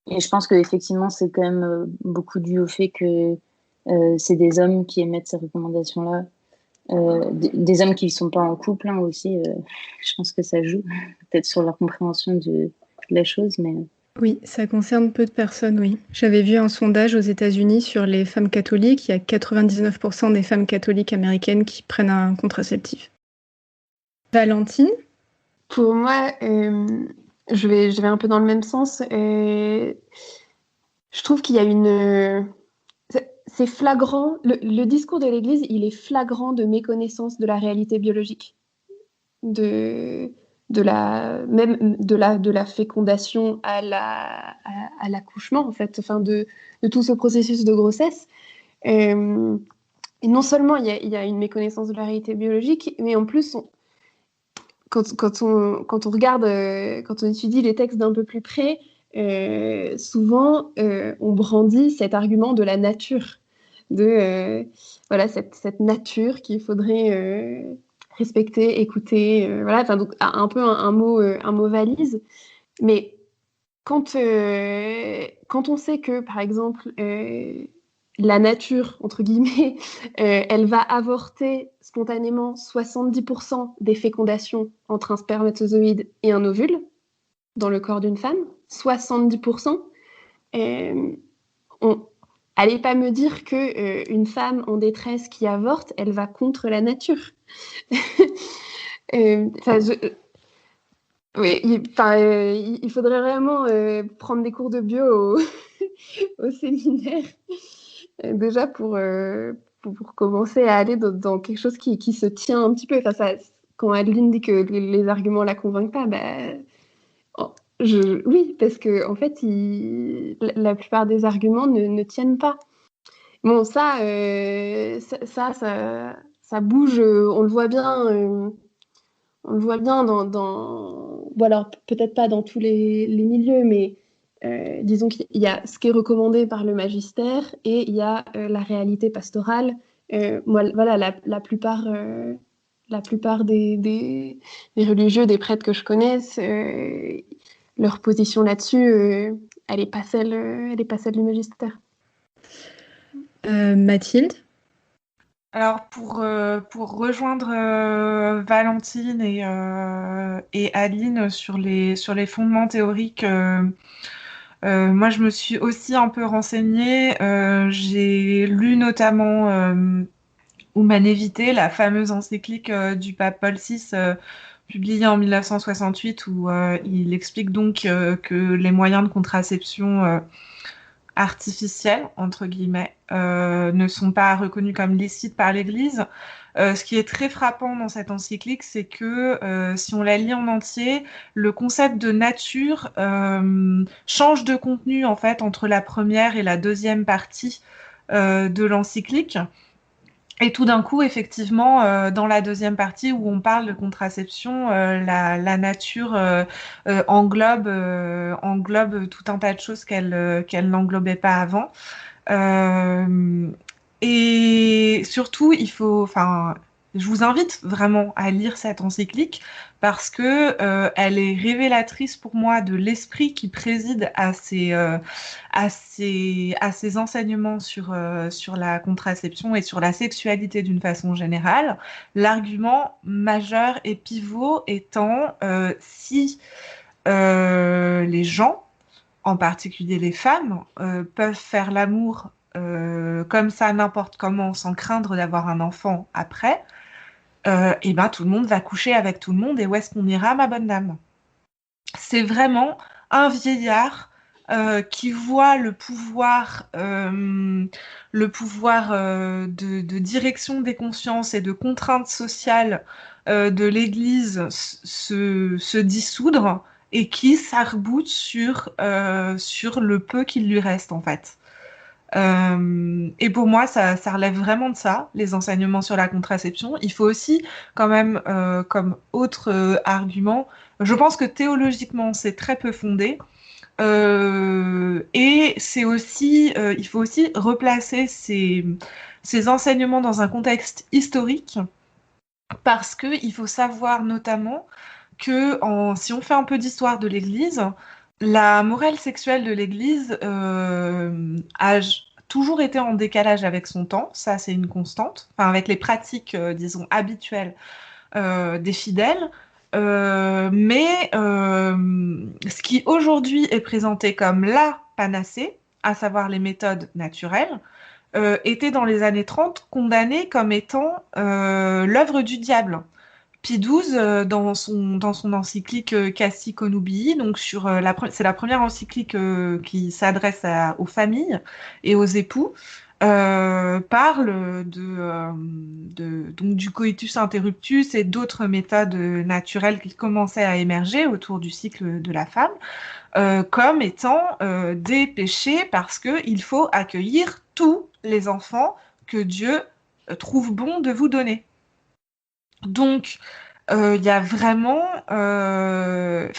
Et je pense qu'effectivement, c'est quand même beaucoup dû au fait que c'est des hommes qui émettent ces recommandations-là. Des hommes qui ne sont pas en couple aussi. Je pense que ça joue peut-être sur leur compréhension de la chose. Mais... Oui, ça concerne peu de personnes, oui. J'avais vu un sondage aux États-Unis sur les femmes catholiques. Il y a 99% des femmes catholiques américaines qui prennent un contraceptif. Valentine ? Pour moi... Je vais un peu dans le même sens. Je trouve qu'il y a c'est flagrant. Le discours de l'Église, il est flagrant de méconnaissance de la réalité biologique, de la fécondation à l'accouchement, en fait, de tout ce processus de grossesse. Et non seulement il y a une méconnaissance de la réalité biologique, mais en plus, quand on regarde, quand on étudie les textes d'un peu plus près, souvent on brandit cet argument de la nature, cette nature qu'il faudrait respecter, écouter, donc un peu un mot valise. Mais quand on sait que, par exemple, la nature, entre guillemets, elle va avorter spontanément 70% des fécondations entre un spermatozoïde et un ovule dans le corps d'une femme. 70%. Allez pas me dire que une femme en détresse qui avorte, elle va contre la nature. Oui, il faudrait vraiment prendre des cours de bio au séminaire, déjà pour commencer à aller dans quelque chose qui se tient un petit peu. Quand Adeline dit que les arguments la convainquent pas, oui, parce que en fait, la plupart des arguments ne tiennent pas. Bon, ça bouge, on le voit bien. On le voit bien bon, alors peut-être pas dans tous les milieux, mais disons qu'il y a ce qui est recommandé par le magistère et il y a la réalité pastorale. Voilà, la plupart des religieux, des prêtres que je connaisse, leur position là-dessus, elle n'est pas celle du magistère. Mathilde? Alors pour rejoindre Valentine et Aline sur les fondements théoriques, moi je me suis aussi un peu renseignée. J'ai lu notamment Humanum Vitae, la fameuse encyclique du pape Paul VI publiée en 1968 où il explique donc que les moyens de contraception artificiels, entre guillemets, ne sont pas reconnus comme licites par l'Église. Ce qui est très frappant dans cette encyclique, c'est que si on la lit en entier, le concept de nature change de contenu en fait entre la première et la deuxième partie de l'encyclique. Et tout d'un coup, effectivement, dans la deuxième partie où on parle de contraception, la nature englobe tout un tas de choses qu'elle n'englobait pas avant. Et surtout, je vous invite vraiment à lire cette encyclique parce que elle est révélatrice pour moi de l'esprit qui préside à ces enseignements sur la contraception et sur la sexualité d'une façon générale. L'argument majeur et pivot étant si les gens, en particulier les femmes, peuvent faire l'amour comme ça, n'importe comment, sans craindre d'avoir un enfant après, et ben tout le monde va coucher avec tout le monde, et où est-ce qu'on ira, ma bonne dame? C'est vraiment un vieillard qui voit le pouvoir de direction des consciences et de contraintes sociales de l'Église se dissoudre et qui s'arc-boute sur le peu qu'il lui reste en fait. Et pour moi, ça relève vraiment de ça, les enseignements sur la contraception. Il faut aussi, quand même, comme autre argument, je pense que théologiquement, c'est très peu fondé. Et c'est aussi, il faut aussi replacer ces enseignements dans un contexte historique, parce qu'il faut savoir notamment que si on fait un peu d'histoire de l'Église, la morale sexuelle de l'Église a toujours été en décalage avec son temps, ça c'est une constante, enfin, avec les pratiques, disons, habituelles des fidèles. Mais ce qui aujourd'hui est présenté comme la panacée, à savoir les méthodes naturelles, était dans les années 30 condamné comme étant l'œuvre du diable. Pie XII, dans son encyclique Cassi Connubii, donc c'est la première encyclique qui s'adresse aux familles et aux époux, parle donc du coitus interruptus et d'autres méthodes naturelles qui commençaient à émerger autour du cycle de la femme, comme étant des péchés parce qu'il faut accueillir tous les enfants que Dieu trouve bon de vous donner. Donc, il y a vraiment, il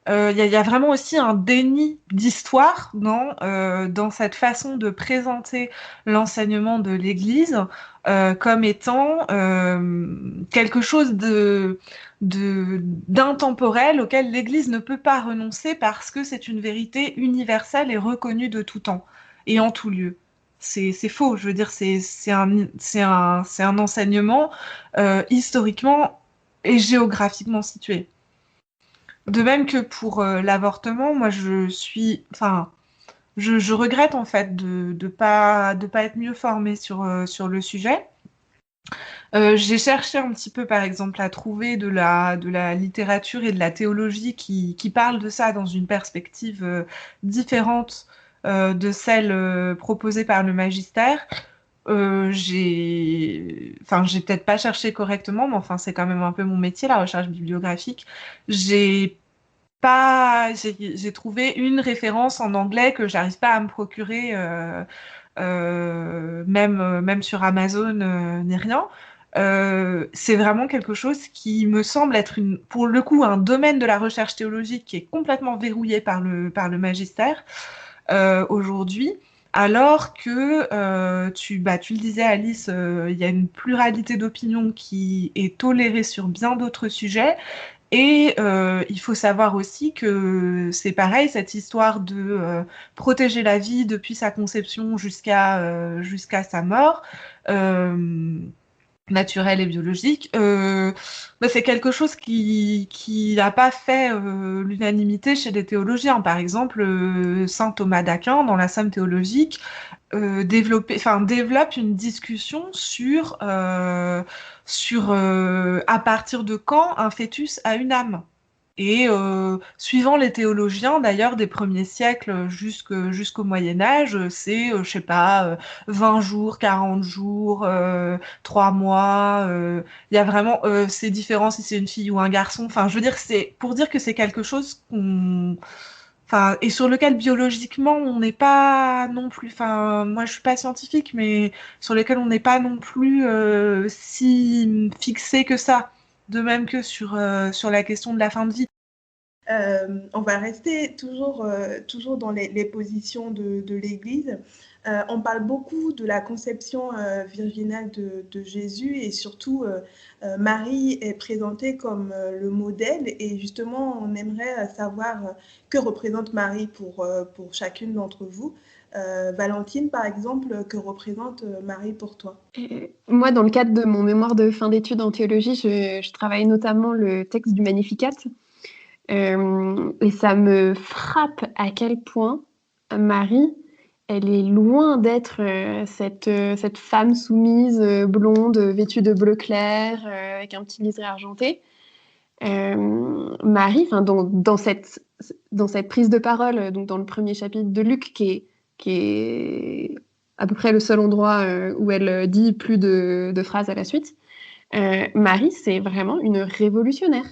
y a vraiment aussi un déni d'histoire dans cette façon de présenter l'enseignement de l'Église comme étant quelque chose d'intemporel auquel l'Église ne peut pas renoncer parce que c'est une vérité universelle et reconnue de tout temps et en tout lieu. C'est faux, je veux dire, c'est un enseignement historiquement et géographiquement situé. De même que pour l'avortement, moi je regrette en fait de pas être mieux formée sur le sujet. J'ai cherché un petit peu, par exemple, à trouver de la littérature et de la théologie qui parlent de ça dans une perspective différente de celle proposée par le magistère. J'ai peut-être pas cherché correctement, mais enfin, c'est quand même un peu mon métier, la recherche bibliographique. J'ai j'ai trouvé une référence en anglais que j'arrive pas à me procurer, même sur Amazon, ni rien. C'est vraiment quelque chose qui me semble être pour le coup un domaine de la recherche théologique qui est complètement verrouillé par le magistère aujourd'hui. Alors que tu le disais, Alice, il y a une pluralité d'opinions qui est tolérée sur bien d'autres sujets. Et il faut savoir aussi que c'est pareil, cette histoire de protéger la vie depuis sa conception jusqu'à sa mort, naturelle et biologique, c'est quelque chose qui n'a pas fait l'unanimité chez les théologiens. Par exemple, saint Thomas d'Aquin, dans la Somme théologique, développe une discussion sur à partir de quand un fœtus a une âme. Et suivant les théologiens, d'ailleurs, des premiers siècles jusqu'au Moyen Âge, c'est, je sais pas, 20 jours, 40 jours, 3 mois. Il y a vraiment ces différences si c'est une fille ou un garçon. Enfin, je veux dire, c'est pour dire que c'est quelque chose et sur lequel biologiquement on n'est pas non plus. Enfin, moi je suis pas scientifique, mais sur lequel on n'est pas non plus si fixé que ça. De même que sur la question de la fin de vie. On va rester toujours dans les positions de l'Église. On parle beaucoup de la conception virginale de Jésus et surtout Marie est présentée comme le modèle et justement on aimerait savoir que représente Marie pour chacune d'entre vous. Valentine, par exemple, que représente Marie pour toi? Moi, dans le cadre de mon mémoire de fin d'études en théologie, je travaille notamment le texte du Magnificat. Et ça me frappe à quel point Marie, elle est loin d'être cette femme soumise, blonde, vêtue de bleu clair, avec un petit liseré argenté. Marie, dans cette prise de parole, donc dans le premier chapitre de Luc, qui est à peu près le seul endroit où elle dit plus de phrases à la suite, Marie, c'est vraiment une révolutionnaire.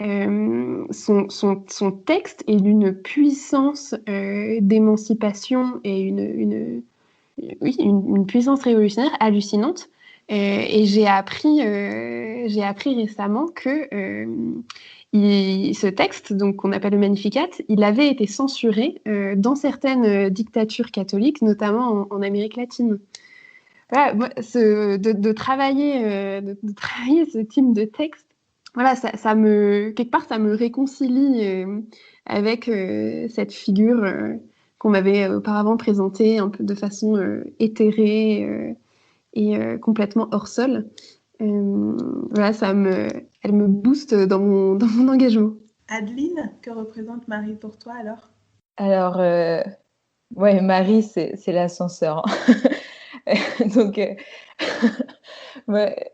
Son texte est d'une puissance d'émancipation et une puissance révolutionnaire hallucinante. Et j'ai appris récemment que ce texte, donc qu'on appelle le Magnificat, il avait été censuré dans certaines dictatures catholiques, notamment en Amérique latine. Voilà, moi, de travailler ce type de texte, voilà, quelque part, ça me réconcilie avec cette figure qu'on m'avait auparavant présentée un peu de façon éthérée et complètement hors sol. Voilà, elle me booste dans mon engagement. Adeline, que représente Marie pour toi alors? Alors, ouais, Marie, c'est l'ascenseur. Donc, ouais,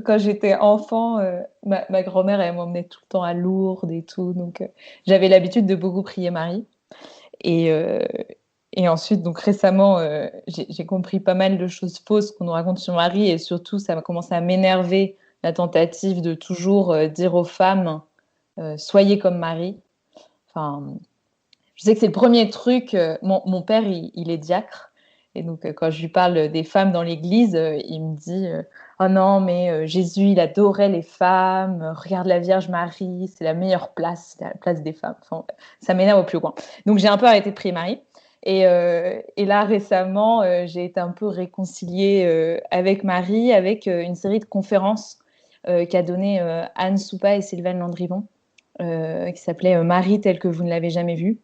quand j'étais enfant, ma grand-mère, elle m'emmenait tout le temps à Lourdes et tout. Donc, j'avais l'habitude de beaucoup prier Marie. Et ensuite, donc récemment, j'ai compris pas mal de choses fausses qu'on nous raconte sur Marie. Et surtout, ça m'a commencé à m'énerver, la tentative de toujours dire aux femmes soyez comme Marie. Enfin, je sais que c'est le premier truc. Mon père, il est diacre. Et donc, quand je lui parle des femmes dans l'église, il me dit oh non, mais Jésus, il adorait les femmes. Regarde la Vierge Marie, c'est la meilleure place, c'est la place des femmes. Enfin, ça m'énerve au plus loin. Donc, j'ai un peu arrêté de prier Marie. Et là, récemment, j'ai été un peu réconciliée avec Marie, avec une série de conférences qu'a donné Anne Soupa et Sylvaine Landrivon, qui s'appelait Marie telle que vous ne l'avez jamais vue.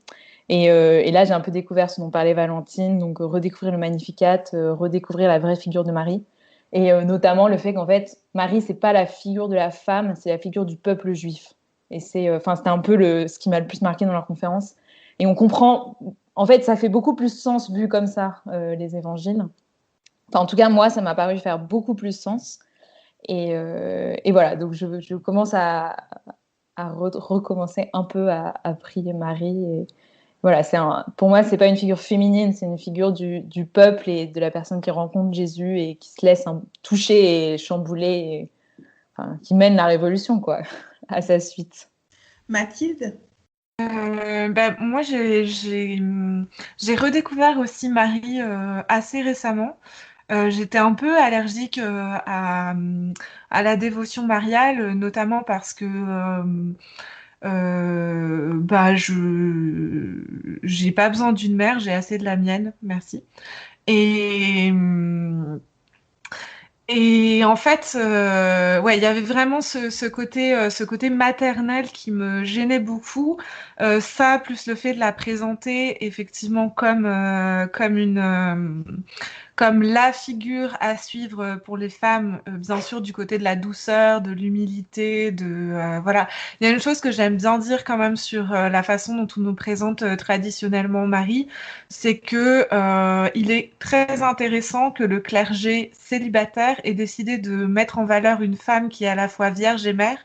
Et là, j'ai un peu découvert ce dont parlait Valentine, donc redécouvrir le Magnificat, redécouvrir la vraie figure de Marie, et notamment le fait qu'en fait, Marie, c'est pas la figure de la femme, c'est la figure du peuple juif. Et c'était un peu ce qui m'a le plus marqué dans leur conférence. Et on comprend, en fait, ça fait beaucoup plus sens vu comme ça, les évangiles. Enfin, en tout cas, moi, ça m'a paru faire beaucoup plus sens. Et voilà, donc je commence à recommencer un peu à prier Marie. Et voilà, pour moi, c'est pas une figure féminine, c'est une figure du peuple et de la personne qui rencontre Jésus et qui se laisse toucher et chambouler, qui mène la révolution, quoi, à sa suite. Mathilde? Moi, j'ai redécouvert aussi Marie assez récemment. J'étais un peu allergique à la dévotion mariale, notamment parce que j'ai pas besoin d'une mère, j'ai assez de la mienne, merci. Et, et en fait, ouais, il y avait vraiment ce côté maternel qui me gênait beaucoup. Ça, plus le fait de la présenter effectivement comme la figure à suivre pour les femmes, bien sûr du côté de la douceur, de l'humilité, voilà. Il y a une chose que j'aime bien dire quand même sur la façon dont on nous présente traditionnellement Marie, c'est que il est très intéressant que le clergé célibataire ait décidé de mettre en valeur une femme qui est à la fois vierge et mère,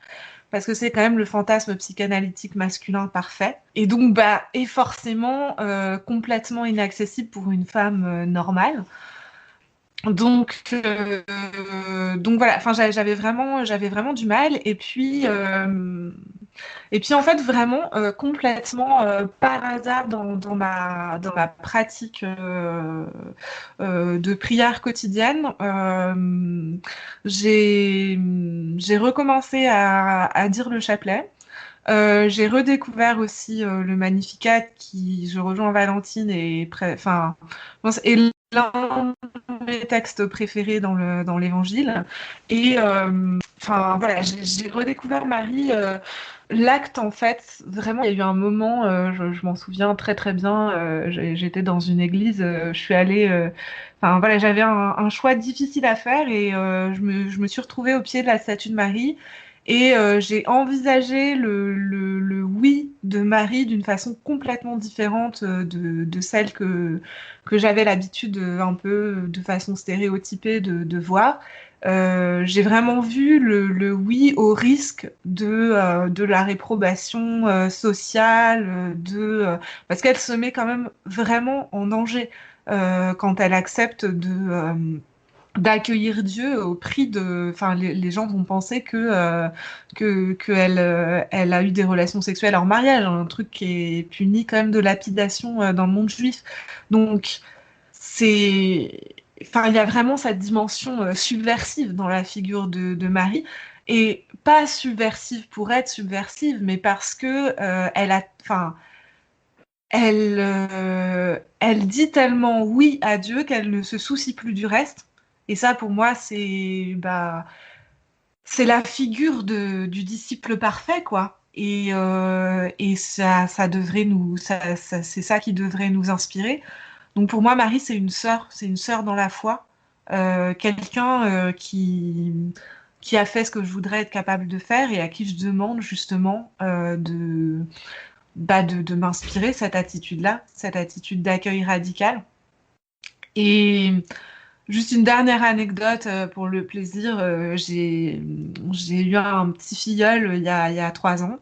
parce que c'est quand même le fantasme psychanalytique masculin parfait, et donc est forcément complètement inaccessible pour une femme normale. Donc voilà, enfin j'avais vraiment du mal, et puis en fait vraiment complètement par hasard dans ma pratique de prière quotidienne, j'ai recommencé à dire le chapelet. J'ai redécouvert aussi le Magnificat, qui, je rejoins Valentine, est l'un de mes textes préférés dans l'Évangile. Et voilà, j'ai redécouvert Marie. L'acte, en fait, vraiment, il y a eu un moment, je m'en souviens très très bien. J'étais dans une église, je suis allée. Voilà, j'avais un choix difficile à faire, et je me suis retrouvée au pied de la statue de Marie. Et j'ai envisagé le oui de Marie d'une façon complètement différente de celle que j'avais l'habitude un peu de façon stéréotypée de voir. J'ai vraiment vu le oui au risque de la réprobation sociale, parce qu'elle se met quand même vraiment en danger quand elle accepte d'accueillir Dieu au prix de... Enfin, les gens vont penser elle a eu des relations sexuelles hors mariage, un truc qui est puni quand même de lapidation dans le monde juif. Donc, il y a vraiment cette dimension subversive dans la figure de Marie, et pas subversive pour être subversive, mais parce que elle dit tellement oui à Dieu qu'elle ne se soucie plus du reste. Et ça, pour moi, c'est la figure du disciple parfait, quoi. Et ça c'est ça qui devrait nous inspirer. Donc pour moi, Marie, c'est une sœur dans la foi, quelqu'un qui a fait ce que je voudrais être capable de faire, et à qui je demande justement de m'inspirer cette attitude-là, cette attitude d'accueil radical. Et juste une dernière anecdote pour le plaisir, j'ai eu un petit filleul il y a 3 ans,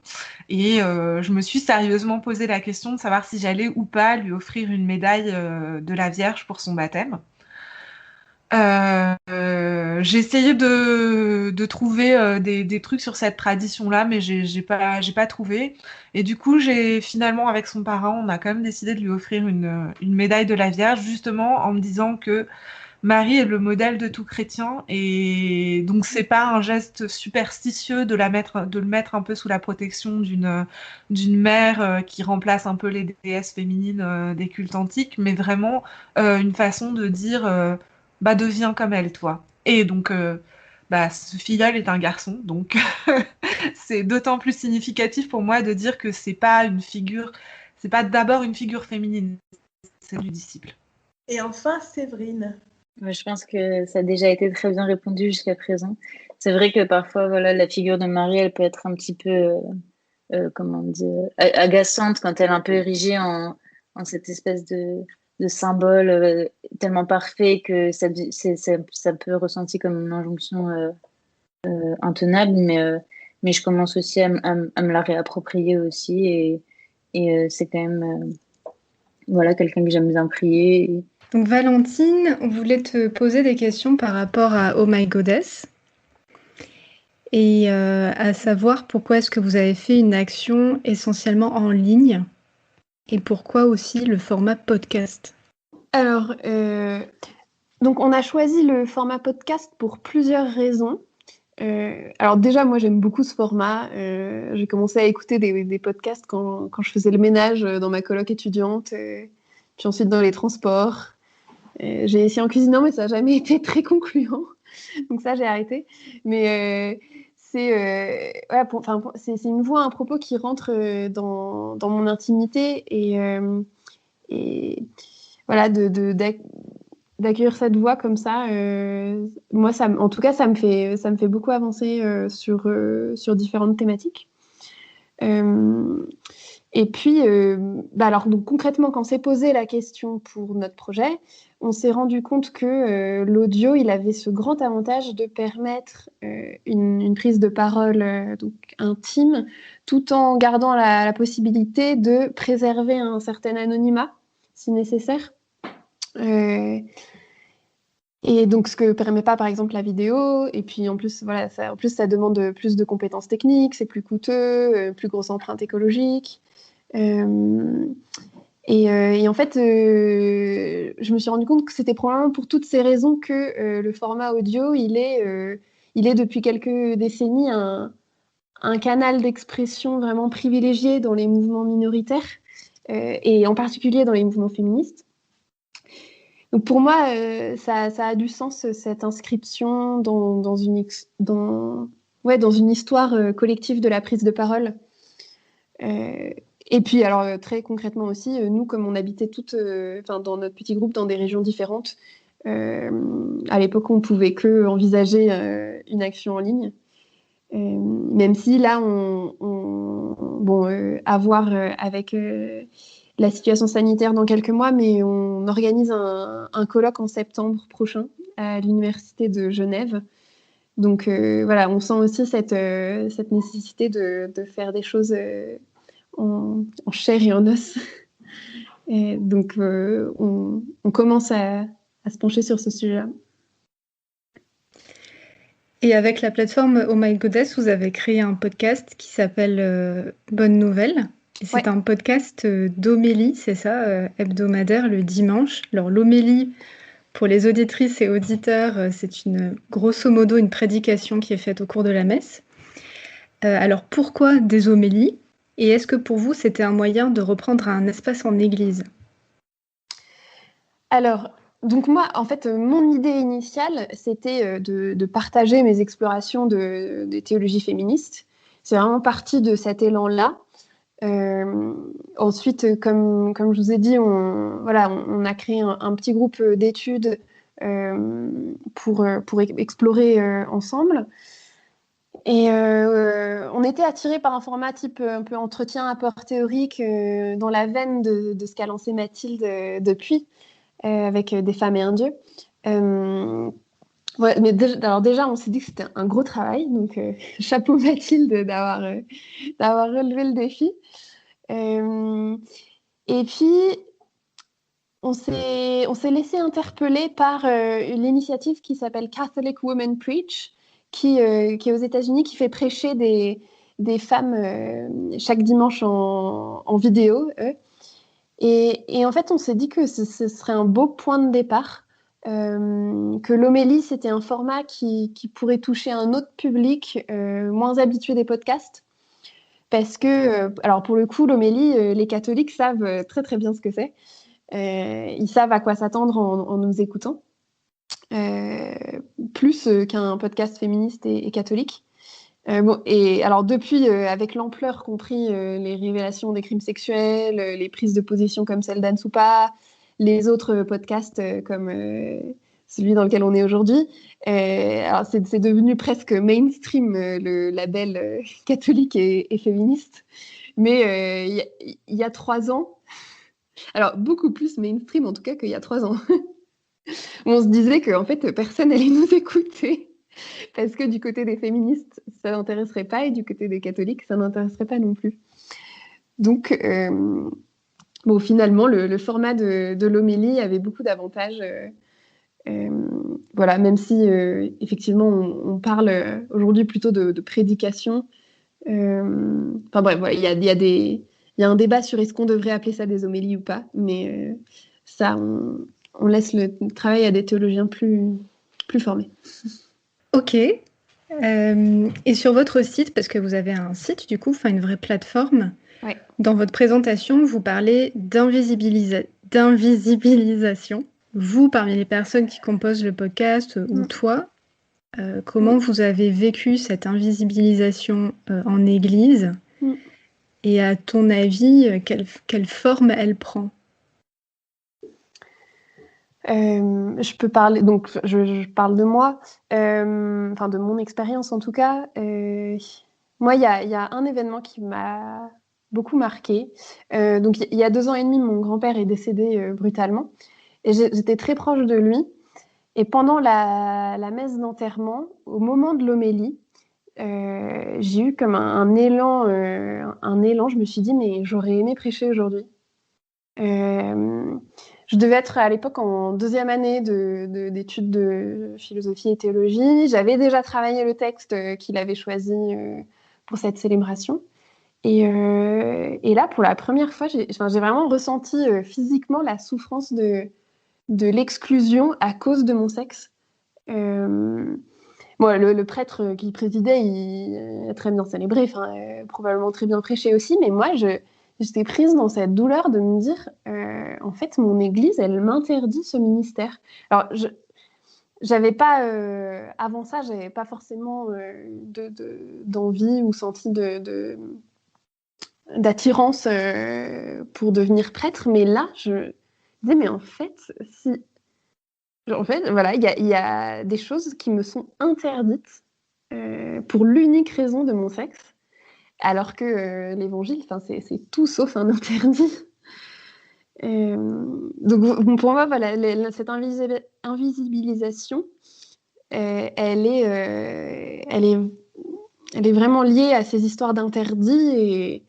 et je me suis sérieusement posé la question de savoir si j'allais ou pas lui offrir une médaille de la Vierge pour son baptême. J'ai essayé de trouver des trucs sur cette tradition-là, mais j'ai pas trouvé. Et du coup, j'ai finalement, avec son parent, on a quand même décidé de lui offrir une médaille de la Vierge, justement en me disant que Marie est le modèle de tout chrétien, et donc c'est pas un geste superstitieux de le mettre un peu sous la protection d'une mère qui remplace un peu les déesses féminines des cultes antiques, mais vraiment une façon de dire deviens comme elle, toi. Et donc ce filleul est un garçon, donc c'est d'autant plus significatif pour moi de dire que c'est pas d'abord une figure féminine, c'est du disciple. Et enfin, Séverine. Je pense que ça a déjà été très bien répondu jusqu'à présent. C'est vrai que parfois, voilà, la figure de Marie, elle peut être un petit peu comment dire, agaçante quand elle est un peu érigée en cette espèce de symbole tellement parfait que ça peut ressentir comme une injonction intenable, mais je commence aussi à me la réapproprier aussi et c'est quand même voilà, quelqu'un que j'aime bien prier. Donc Valentine, on voulait te poser des questions par rapport à Oh My Goddess et à savoir pourquoi est-ce que vous avez fait une action essentiellement en ligne et pourquoi aussi le format podcast. Alors, donc on a choisi le format podcast pour plusieurs raisons. Alors déjà, moi j'aime beaucoup ce format. J'ai commencé à écouter des podcasts quand je faisais le ménage dans ma coloc étudiante, puis ensuite dans les transports. J'ai essayé en cuisinant, mais ça n'a jamais été très concluant. Donc ça, j'ai arrêté. Mais c'est une voix, un propos qui rentre dans mon intimité et voilà, d'accueillir cette voix comme ça, moi, en tout cas, ça me fait beaucoup avancer sur différentes thématiques. Et puis, alors, donc, concrètement, quand s'est posé la question pour notre projet, on s'est rendu compte que l'audio, il avait ce grand avantage de permettre une prise de parole donc intime, tout en gardant la possibilité de préserver un certain anonymat, si nécessaire. Et donc, ce que permet pas, par exemple, la vidéo. Et puis, en plus, voilà, ça demande plus de compétences techniques, c'est plus coûteux, plus grosse empreinte écologique. Et en fait, je me suis rendu compte que c'était probablement pour toutes ces raisons que le format audio, il est depuis quelques décennies un canal d'expression vraiment privilégié dans les mouvements minoritaires, et en particulier dans les mouvements féministes. Donc pour moi, ça a du sens, cette inscription dans une histoire collective de la prise de parole. Et puis, alors, très concrètement aussi, nous, comme on habitait toutes, dans notre petit groupe, dans des régions différentes, à l'époque, on ne pouvait que envisager une action en ligne. Même si là, à voir avec la situation sanitaire dans quelques mois, mais on organise un colloque en septembre prochain à l'Université de Genève. Donc voilà, on sent aussi cette nécessité de faire des choses en chair et en os. Et donc on commence à se pencher sur ce sujet-là. Et avec la plateforme Oh My Goddess, vous avez créé un podcast qui s'appelle Bonne Nouvelle. Et c'est un podcast d'homélie, c'est ça, hebdomadaire le dimanche. Alors l'homélie, pour les auditrices et auditeurs, c'est grosso modo une prédication qui est faite au cours de la messe. Alors pourquoi des homélies ? Et est-ce que pour vous, c'était un moyen de reprendre un espace en église ? Alors, donc moi, en fait, mon idée initiale, c'était de partager mes explorations de théologie féministe. C'est vraiment parti de cet élan-là. Ensuite, comme je vous ai dit, on a créé un petit groupe d'études pour explorer ensemble. Et on était attirés par un format type un peu entretien apport théorique dans la veine de ce qu'a lancé Mathilde depuis, avec des femmes et un Dieu. Ouais, mais déjà, on s'est dit que c'était un gros travail, donc chapeau Mathilde d'avoir relevé le défi. Et puis, on s'est laissé interpeller par l'initiative qui s'appelle Catholic Women Preach, qui est aux États-Unis, qui fait prêcher des femmes chaque dimanche en vidéo. Et en fait, on s'est dit que ce serait un beau point de départ. Que l'homélie, c'était un format qui pourrait toucher un autre public moins habitué des podcasts. Parce que, alors pour le coup, l'homélie, les catholiques savent très très bien ce que c'est. Ils savent à quoi s'attendre en nous écoutant. Plus qu'un podcast féministe et catholique. Et alors depuis, avec l'ampleur qu'ont pris les révélations des crimes sexuels, les prises de position comme celle d'Anne Soupa, les autres podcasts comme celui dans lequel on est aujourd'hui. Alors c'est devenu presque mainstream, le label catholique et féministe. Mais il y a 3 ans, alors beaucoup plus mainstream en tout cas qu'il y a 3 ans, on se disait qu'en fait personne allait nous écouter. Parce que du côté des féministes, ça n'intéresserait pas, et du côté des catholiques, ça n'intéresserait pas non plus. Donc, bon, finalement, le format de l'homélie avait beaucoup d'avantages. Voilà, même si, effectivement, on parle aujourd'hui plutôt de prédication. Enfin bref, voilà, il y a un débat sur est-ce qu'on devrait appeler ça des homélies ou pas, mais ça, on laisse le travail à des théologiens plus formés. Ok. Et sur votre site, parce que vous avez un site, du coup, enfin une vraie plateforme, Ouais. Dans votre présentation, vous parlez d'invisibilisation. Vous, parmi les personnes qui composent le podcast, ou toi, comment vous avez vécu cette invisibilisation en Église et à ton avis, quelle forme elle prend? Je peux parler, donc je parle de moi, enfin de mon expérience en tout cas. Moi, il y a un événement qui m'a beaucoup marquée. Donc il y a 2 ans et demi, mon grand-père est décédé brutalement, et j'étais très proche de lui. Et pendant la messe d'enterrement, au moment de l'homélie, j'ai eu comme un élan. Je me suis dit, mais j'aurais aimé prêcher aujourd'hui. Je devais être à l'époque en 2e année d'études de philosophie et théologie. J'avais déjà travaillé le texte qu'il avait choisi pour cette célébration. Et là, pour la première fois, j'ai vraiment ressenti physiquement la souffrance de l'exclusion à cause de mon sexe. Bon, le prêtre qui présidait, il a très bien célébré, probablement très bien prêché aussi, mais moi, j'étais prise dans cette douleur de me dire, en fait, mon Église, elle m'interdit ce ministère. Alors, j'avais pas, avant ça, j'avais pas forcément d'envie ou senti d'attirance pour devenir prêtre, mais là, je disais, mais en fait, voilà, il y a des choses qui me sont interdites pour l'unique raison de mon sexe, alors que l'évangile, c'est tout sauf un interdit. Donc pour moi, voilà, cette invisibilisation, elle est vraiment liée à ces histoires d'interdits,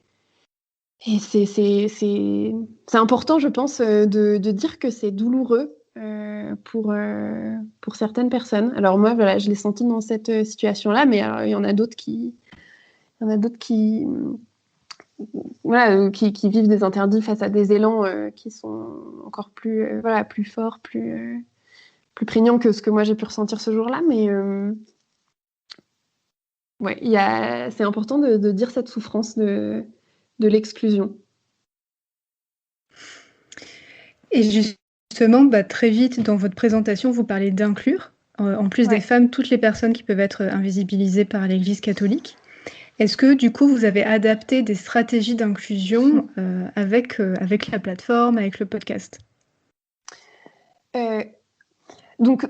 et c'est important, je pense, de dire que c'est douloureux pour certaines personnes. Alors moi, voilà, je l'ai senti dans cette situation-là, mais alors, il y en a d'autres qui vivent des interdits face à des élans qui sont encore plus, plus forts, plus prégnants que ce que moi j'ai pu ressentir ce jour-là. Mais ouais, c'est important de dire cette souffrance de l'exclusion. Et justement, très vite, dans votre présentation, vous parlez d'inclure, en plus des femmes, toutes les personnes qui peuvent être invisibilisées par l'Église catholique. Est-ce que, du coup, vous avez adapté des stratégies d'inclusion avec la plateforme, avec le podcast? Donc,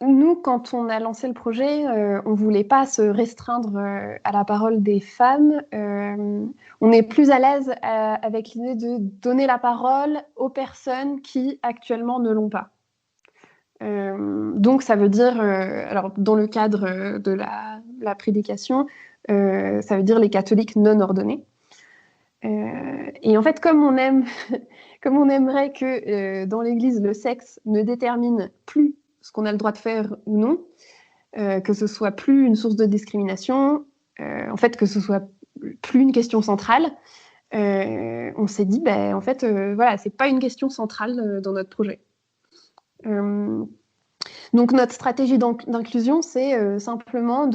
nous, quand on a lancé le projet, on ne voulait pas se restreindre à la parole des femmes. On est plus à l'aise avec l'idée de donner la parole aux personnes qui, actuellement, ne l'ont pas. Donc, ça veut dire, alors dans le cadre de la prédication, ça veut dire les catholiques non ordonnés. Et en fait, comme on aimerait que dans l'Église, le sexe ne détermine plus ce qu'on a le droit de faire ou non, que ce soit plus une source de discrimination, en fait, que ce soit plus une question centrale, on s'est dit, en fait, voilà, c'est pas une question centrale dans notre projet. Donc notre stratégie d'inclusion, c'est simplement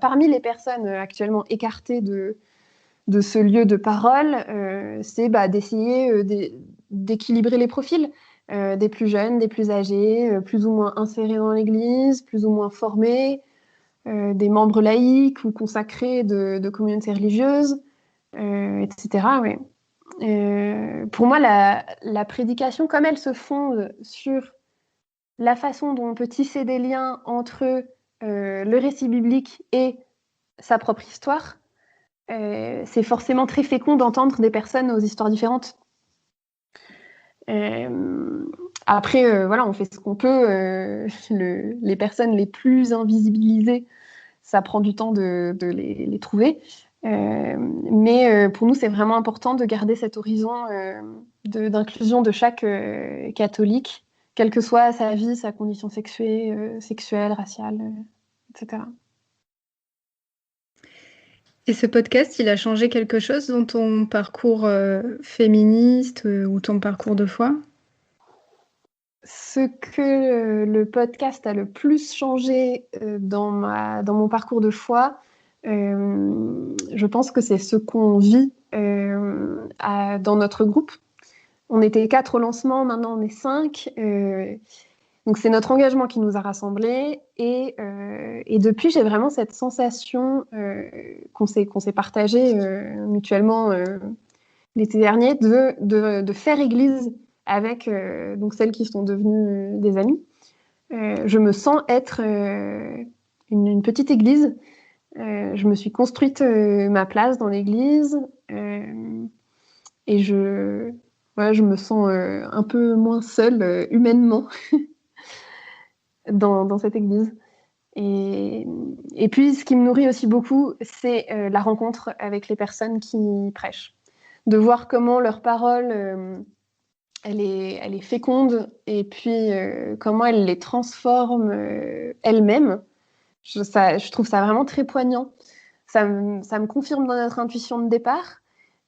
parmi les personnes actuellement écartées de ce lieu de parole, c'est d'essayer d'équilibrer les profils, des plus jeunes, des plus âgés, plus ou moins insérés dans l'Église, plus ou moins formés, des membres laïcs ou consacrés de communautés religieuses, etc. Ouais. Pour moi, la prédication, comme elle se fonde sur la façon dont on peut tisser des liens entre le récit biblique et sa propre histoire, c'est forcément très fécond d'entendre des personnes aux histoires différentes. Après, voilà, on fait ce qu'on peut. Les personnes les plus invisibilisées, ça prend du temps de les trouver. Mais pour nous, c'est vraiment important de garder cet horizon d'inclusion de chaque catholique, quelle que soit sa vie, sa condition sexuelle, raciale, etc. Et ce podcast, il a changé quelque chose dans ton parcours féministe ou ton parcours de foi? Ce que le podcast a le plus changé dans mon parcours de foi, je pense que c'est ce qu'on vit dans notre groupe. On était 4 au lancement, maintenant on est 5. Donc c'est notre engagement qui nous a rassemblés. Et depuis, j'ai vraiment cette sensation qu'on s'est partagée mutuellement l'été dernier de faire église avec donc celles qui sont devenues des amies. Je me sens être une petite église. Je me suis construite ma place dans l'église et je me sens un peu moins seule humainement dans cette église. Et puis, ce qui me nourrit aussi beaucoup, c'est la rencontre avec les personnes qui prêchent. De voir comment leur parole, elle est féconde et puis comment elle les transforme elle-même. Je trouve ça vraiment très poignant. Ça me confirme dans notre intuition de départ.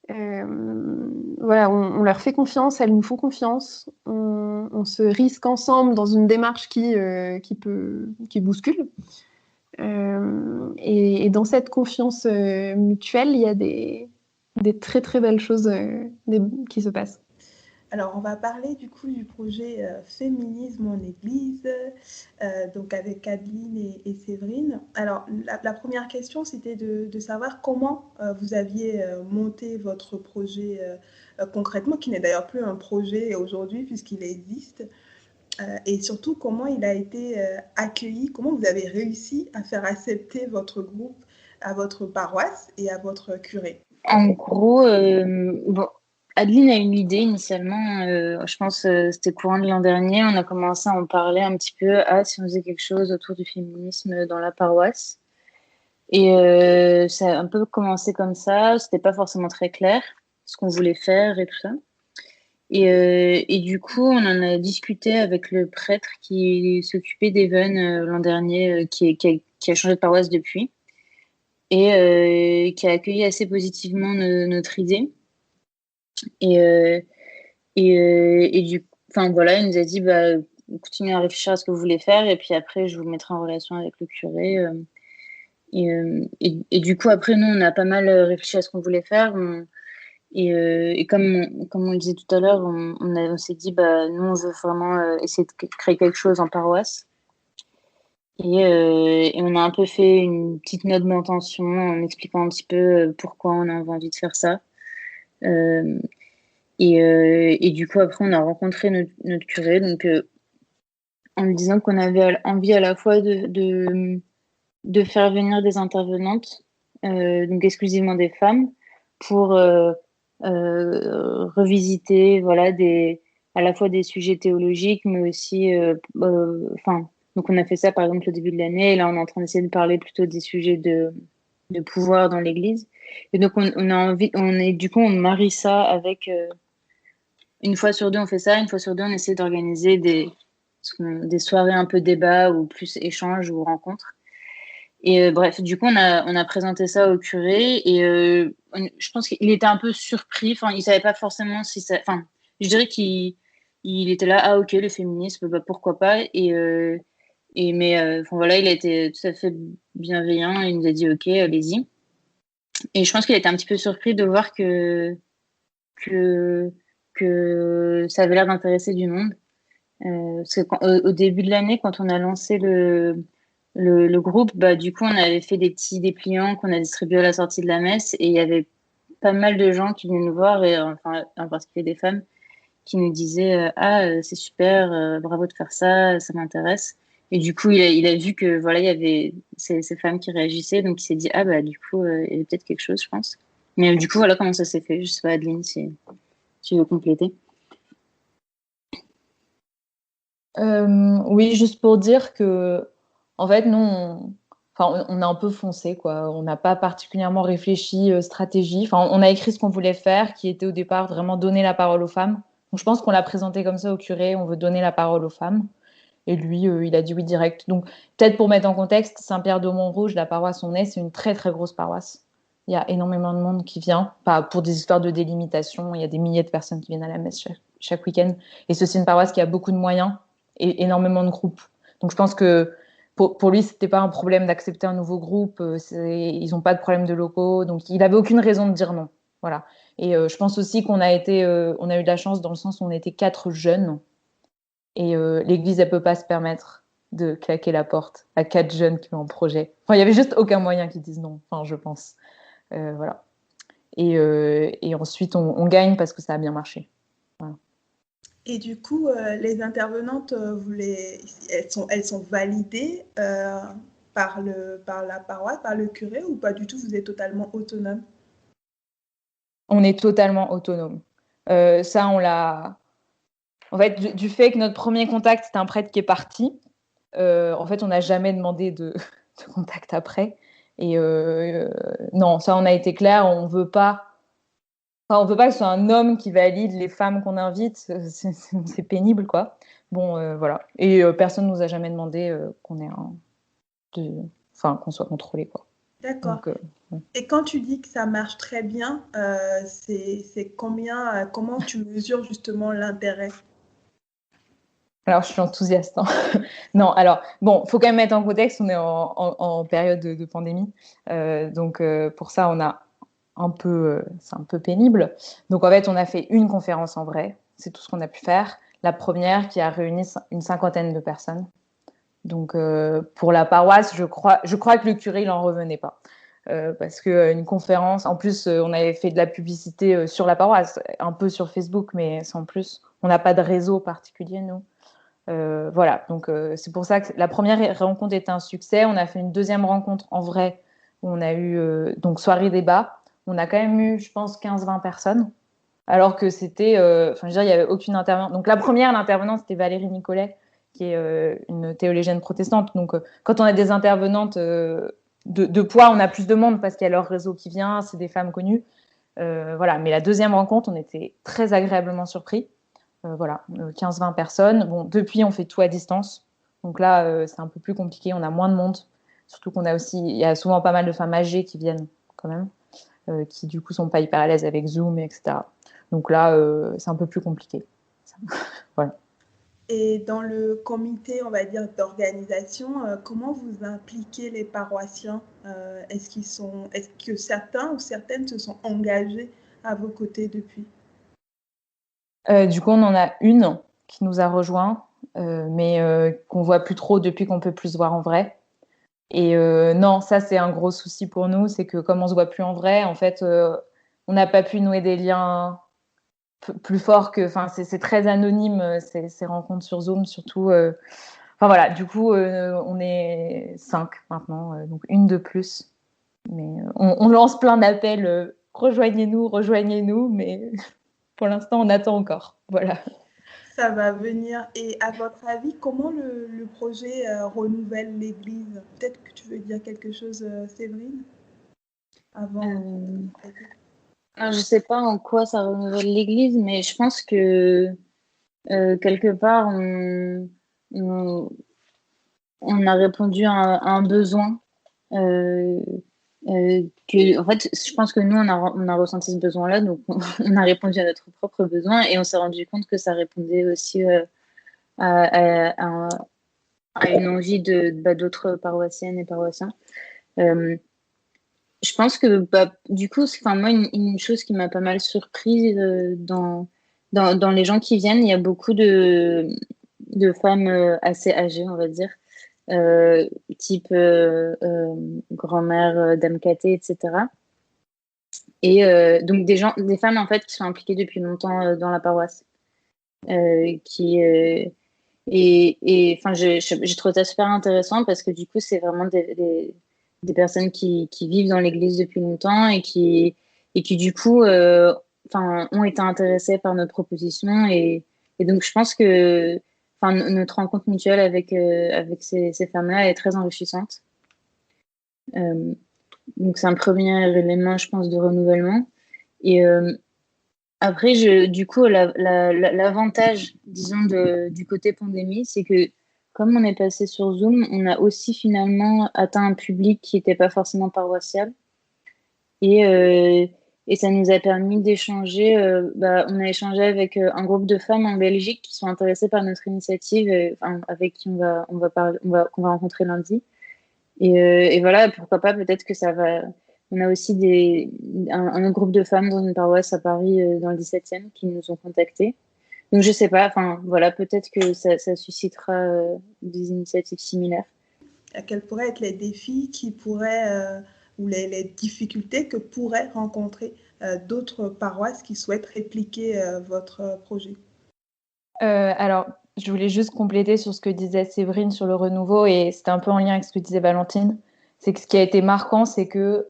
Voilà, on leur fait confiance, elles nous font confiance. On se risque ensemble dans une démarche qui bouscule. Et dans cette confiance mutuelle, il y a des très très belles choses qui se passent. Alors, on va parler du coup du projet Féminisme en Église, donc avec Adeline et Séverine. Alors, la première question, c'était de savoir comment vous aviez monté votre projet concrètement, qui n'est d'ailleurs plus un projet aujourd'hui puisqu'il existe, et surtout comment il a été accueilli, comment vous avez réussi à faire accepter votre groupe à votre paroisse et à votre curé. En gros, bon, Adeline a une idée initialement, je pense c'était courant de l'an dernier, on a commencé à en parler un petit peu, si on faisait quelque chose autour du féminisme dans la paroisse. Et ça a un peu commencé comme ça, c'était pas forcément très clair ce qu'on voulait faire et tout ça. Et du coup, on en a discuté avec le prêtre qui s'occupait d'Even l'an dernier, qui a changé de paroisse depuis, et qui a accueilli assez positivement notre idée. Et du coup, enfin voilà, il nous a dit continuez à réfléchir à ce que vous voulez faire, et puis après, je vous mettrai en relation avec le curé. Et du coup, après, nous, on a pas mal réfléchi à ce qu'on voulait faire. Et comme on le disait tout à l'heure, on s'est dit, nous, on veut vraiment essayer de créer quelque chose en paroisse. Et on a un peu fait une petite note d'intention en expliquant un petit peu pourquoi on a envie de faire ça. Et du coup, après, on a rencontré notre curé, donc en lui disant qu'on avait envie à la fois de faire venir des intervenantes, donc exclusivement des femmes, pour revisiter, voilà, à la fois des sujets théologiques, mais aussi, donc on a fait ça par exemple au début de l'année, et là on est en train d'essayer de parler plutôt des sujets de pouvoir dans l'Église. Et donc on a envie, du coup on marie ça avec une fois sur deux on fait ça, une fois sur deux on essaie d'organiser des soirées un peu débat ou plus échanges ou rencontres. Et bref, du coup on a présenté ça au curé, et je pense qu'il était un peu surpris, enfin il savait pas forcément si ça, enfin je dirais qu'il était là, ok, le féminisme, pourquoi pas, mais voilà, il a été tout à fait bienveillant, il nous a dit ok, allez-y. Et je pense qu'il était un petit peu surpris de voir que ça avait l'air d'intéresser du monde. Parce que au début de l'année, quand on a lancé le groupe, du coup, on avait fait des petits dépliants qu'on a distribués à la sortie de la messe, et il y avait pas mal de gens qui venaient nous voir, et enfin, en particulier des femmes, qui nous disaient c'est super, bravo de faire ça, ça m'intéresse. Et du coup, il a vu que voilà, il y avait ces femmes qui réagissaient, donc il s'est dit bah du coup, il y avait peut-être quelque chose, je pense. Mais du coup, voilà comment ça s'est fait. Je sais pas, Adeline, si tu veux compléter. Oui, juste pour dire que, en fait, nous, on a un peu foncé, quoi. On n'a pas particulièrement réfléchi stratégie. Enfin, on a écrit ce qu'on voulait faire, qui était au départ vraiment donner la parole aux femmes. Donc, je pense qu'on l'a présenté comme ça au curé. On veut donner la parole aux femmes. Et lui, il a dit oui direct. Donc, peut-être pour mettre en contexte, Saint-Pierre-de-Montrouge, la paroisse où on est, c'est une très, très grosse paroisse. Il y a énormément de monde qui vient, pas pour des histoires de délimitation. Il y a des milliers de personnes qui viennent à la messe chaque week-end. Et c'est aussi une paroisse qui a beaucoup de moyens et énormément de groupes. Donc, je pense que pour lui, c'était pas un problème d'accepter un nouveau groupe. Ils n'ont pas de problème de locaux. Donc, il avait aucune raison de dire non. Voilà. Et je pense aussi qu'on a eu de la chance dans le sens où on était 4 jeunes. Et l'Église, elle peut pas se permettre de claquer la porte à 4 jeunes qui ont un projet. Enfin, il y avait juste aucun moyen qu'ils disent non. Enfin, je pense. Voilà. Et ensuite, on gagne parce que ça a bien marché. Voilà. Et du coup, les intervenantes, elles sont validées par la paroisse, par le curé, ou pas du tout, vous êtes totalement autonome? On est totalement autonome. Ça, on l'a... En fait, du fait que notre premier contact, c'était un prêtre qui est parti, en fait, on n'a jamais demandé de contact après. Et non, ça, on a été clair, on veut pas que ce soit un homme qui valide les femmes qu'on invite, c'est pénible, quoi. Bon, voilà. Et personne nous a jamais demandé qu'on soit contrôlé, quoi. D'accord. Donc, ouais. Et quand tu dis que ça marche très bien, c'est combien, comment tu mesures justement l'intérêt? Alors, je suis enthousiaste, hein. Non, alors, bon, faut quand même mettre en contexte, on est en période de pandémie. Donc, pour ça, c'est un peu pénible. Donc, en fait, on a fait une conférence en vrai. C'est tout ce qu'on a pu faire. La première qui a réuni une 50aine de personnes. Donc, pour la paroisse, je crois que le curé, il n'en revenait pas. Parce qu'une conférence, en plus, on avait fait de la publicité sur la paroisse, un peu sur Facebook, mais sans plus. On n'a pas de réseau particulier, nous. Voilà, donc c'est pour ça que la première rencontre était un succès. On a fait une deuxième rencontre en vrai, où on a eu donc soirée débat. On a quand même eu, je pense, 15-20 personnes, alors que c'était, je veux dire, il n'y avait aucune intervenante. Donc la première, l'intervenante, c'était Valérie Nicolet, qui est une théologienne protestante. Donc quand on a des intervenantes de poids, on a plus de monde parce qu'il y a leur réseau qui vient, c'est des femmes connues. Voilà, mais la deuxième rencontre, on était très agréablement surpris. Voilà, 15-20 personnes. Bon, depuis, on fait tout à distance. Donc là, c'est un peu plus compliqué. On a moins de monde. Surtout il y a souvent pas mal de femmes âgées qui viennent quand même, qui du coup sont pas hyper à l'aise avec Zoom, etc. Donc là, c'est un peu plus compliqué. Voilà. Et dans le comité, on va dire, d'organisation, comment vous impliquez les paroissiens? Est-ce que certains ou certaines se sont engagés à vos côtés depuis? Du coup, on en a une qui nous a rejoint, mais qu'on voit plus trop depuis qu'on peut plus se voir en vrai. Et non, ça c'est un gros souci pour nous, c'est que comme on se voit plus en vrai, en fait, on n'a pas pu nouer des liens plus forts que. Enfin, c'est très anonyme ces rencontres sur Zoom, surtout. Enfin voilà, du coup, on est 5 maintenant, donc une de plus. Mais on lance plein d'appels, rejoignez-nous, mais pour l'instant, on attend encore. Voilà. Ça va venir. Et à votre avis, comment le projet renouvelle l'Église? Peut-être que tu veux dire quelque chose, Séverine, avant. Alors, je sais pas en quoi ça renouvelle l'Église, mais je pense que quelque part, on a répondu à un besoin. En fait, je pense que nous, on a ressenti ce besoin-là, donc on a répondu à notre propre besoin et on s'est rendu compte que ça répondait aussi à une envie d'autres paroissiennes et paroissiens. Je pense que du coup, moi, une chose qui m'a pas mal surprise dans les gens qui viennent, il y a beaucoup de femmes assez âgées, on va dire, type grand-mère, dame Cathy, etc. Et donc des femmes en fait qui sont impliquées depuis longtemps dans la paroisse. qui et enfin j'ai trouvé ça super intéressant parce que du coup c'est vraiment des personnes qui vivent dans l'église depuis longtemps et qui du coup enfin ont été intéressées par notre proposition et donc je pense que enfin notre rencontre mutuelle avec ces femmes-là est très enrichissante. Donc c'est un premier élément, je pense, de renouvellement. Et après, du coup, l'avantage, disons, du côté pandémie, c'est que comme on est passé sur Zoom, on a aussi finalement atteint un public qui n'était pas forcément paroissial. Et, euh, et ça nous a permis d'échanger. On a échangé avec un groupe de femmes en Belgique qui sont intéressées par notre initiative, enfin, avec qui qu'on va rencontrer lundi. Et voilà, pourquoi pas, peut-être que ça va. On a aussi un autre groupe de femmes dans une paroisse à Paris, dans le 17e, qui nous ont contactés. Donc, je sais pas, enfin, voilà, peut-être que ça suscitera des initiatives similaires. Quels pourraient être les défis qui pourraient, ou les difficultés que pourraient rencontrer d'autres paroisses qui souhaitent répliquer votre projet? Alors, je voulais juste compléter sur ce que disait Séverine sur le renouveau, et c'était un peu en lien avec ce que disait Valentine. C'est que ce qui a été marquant, c'est que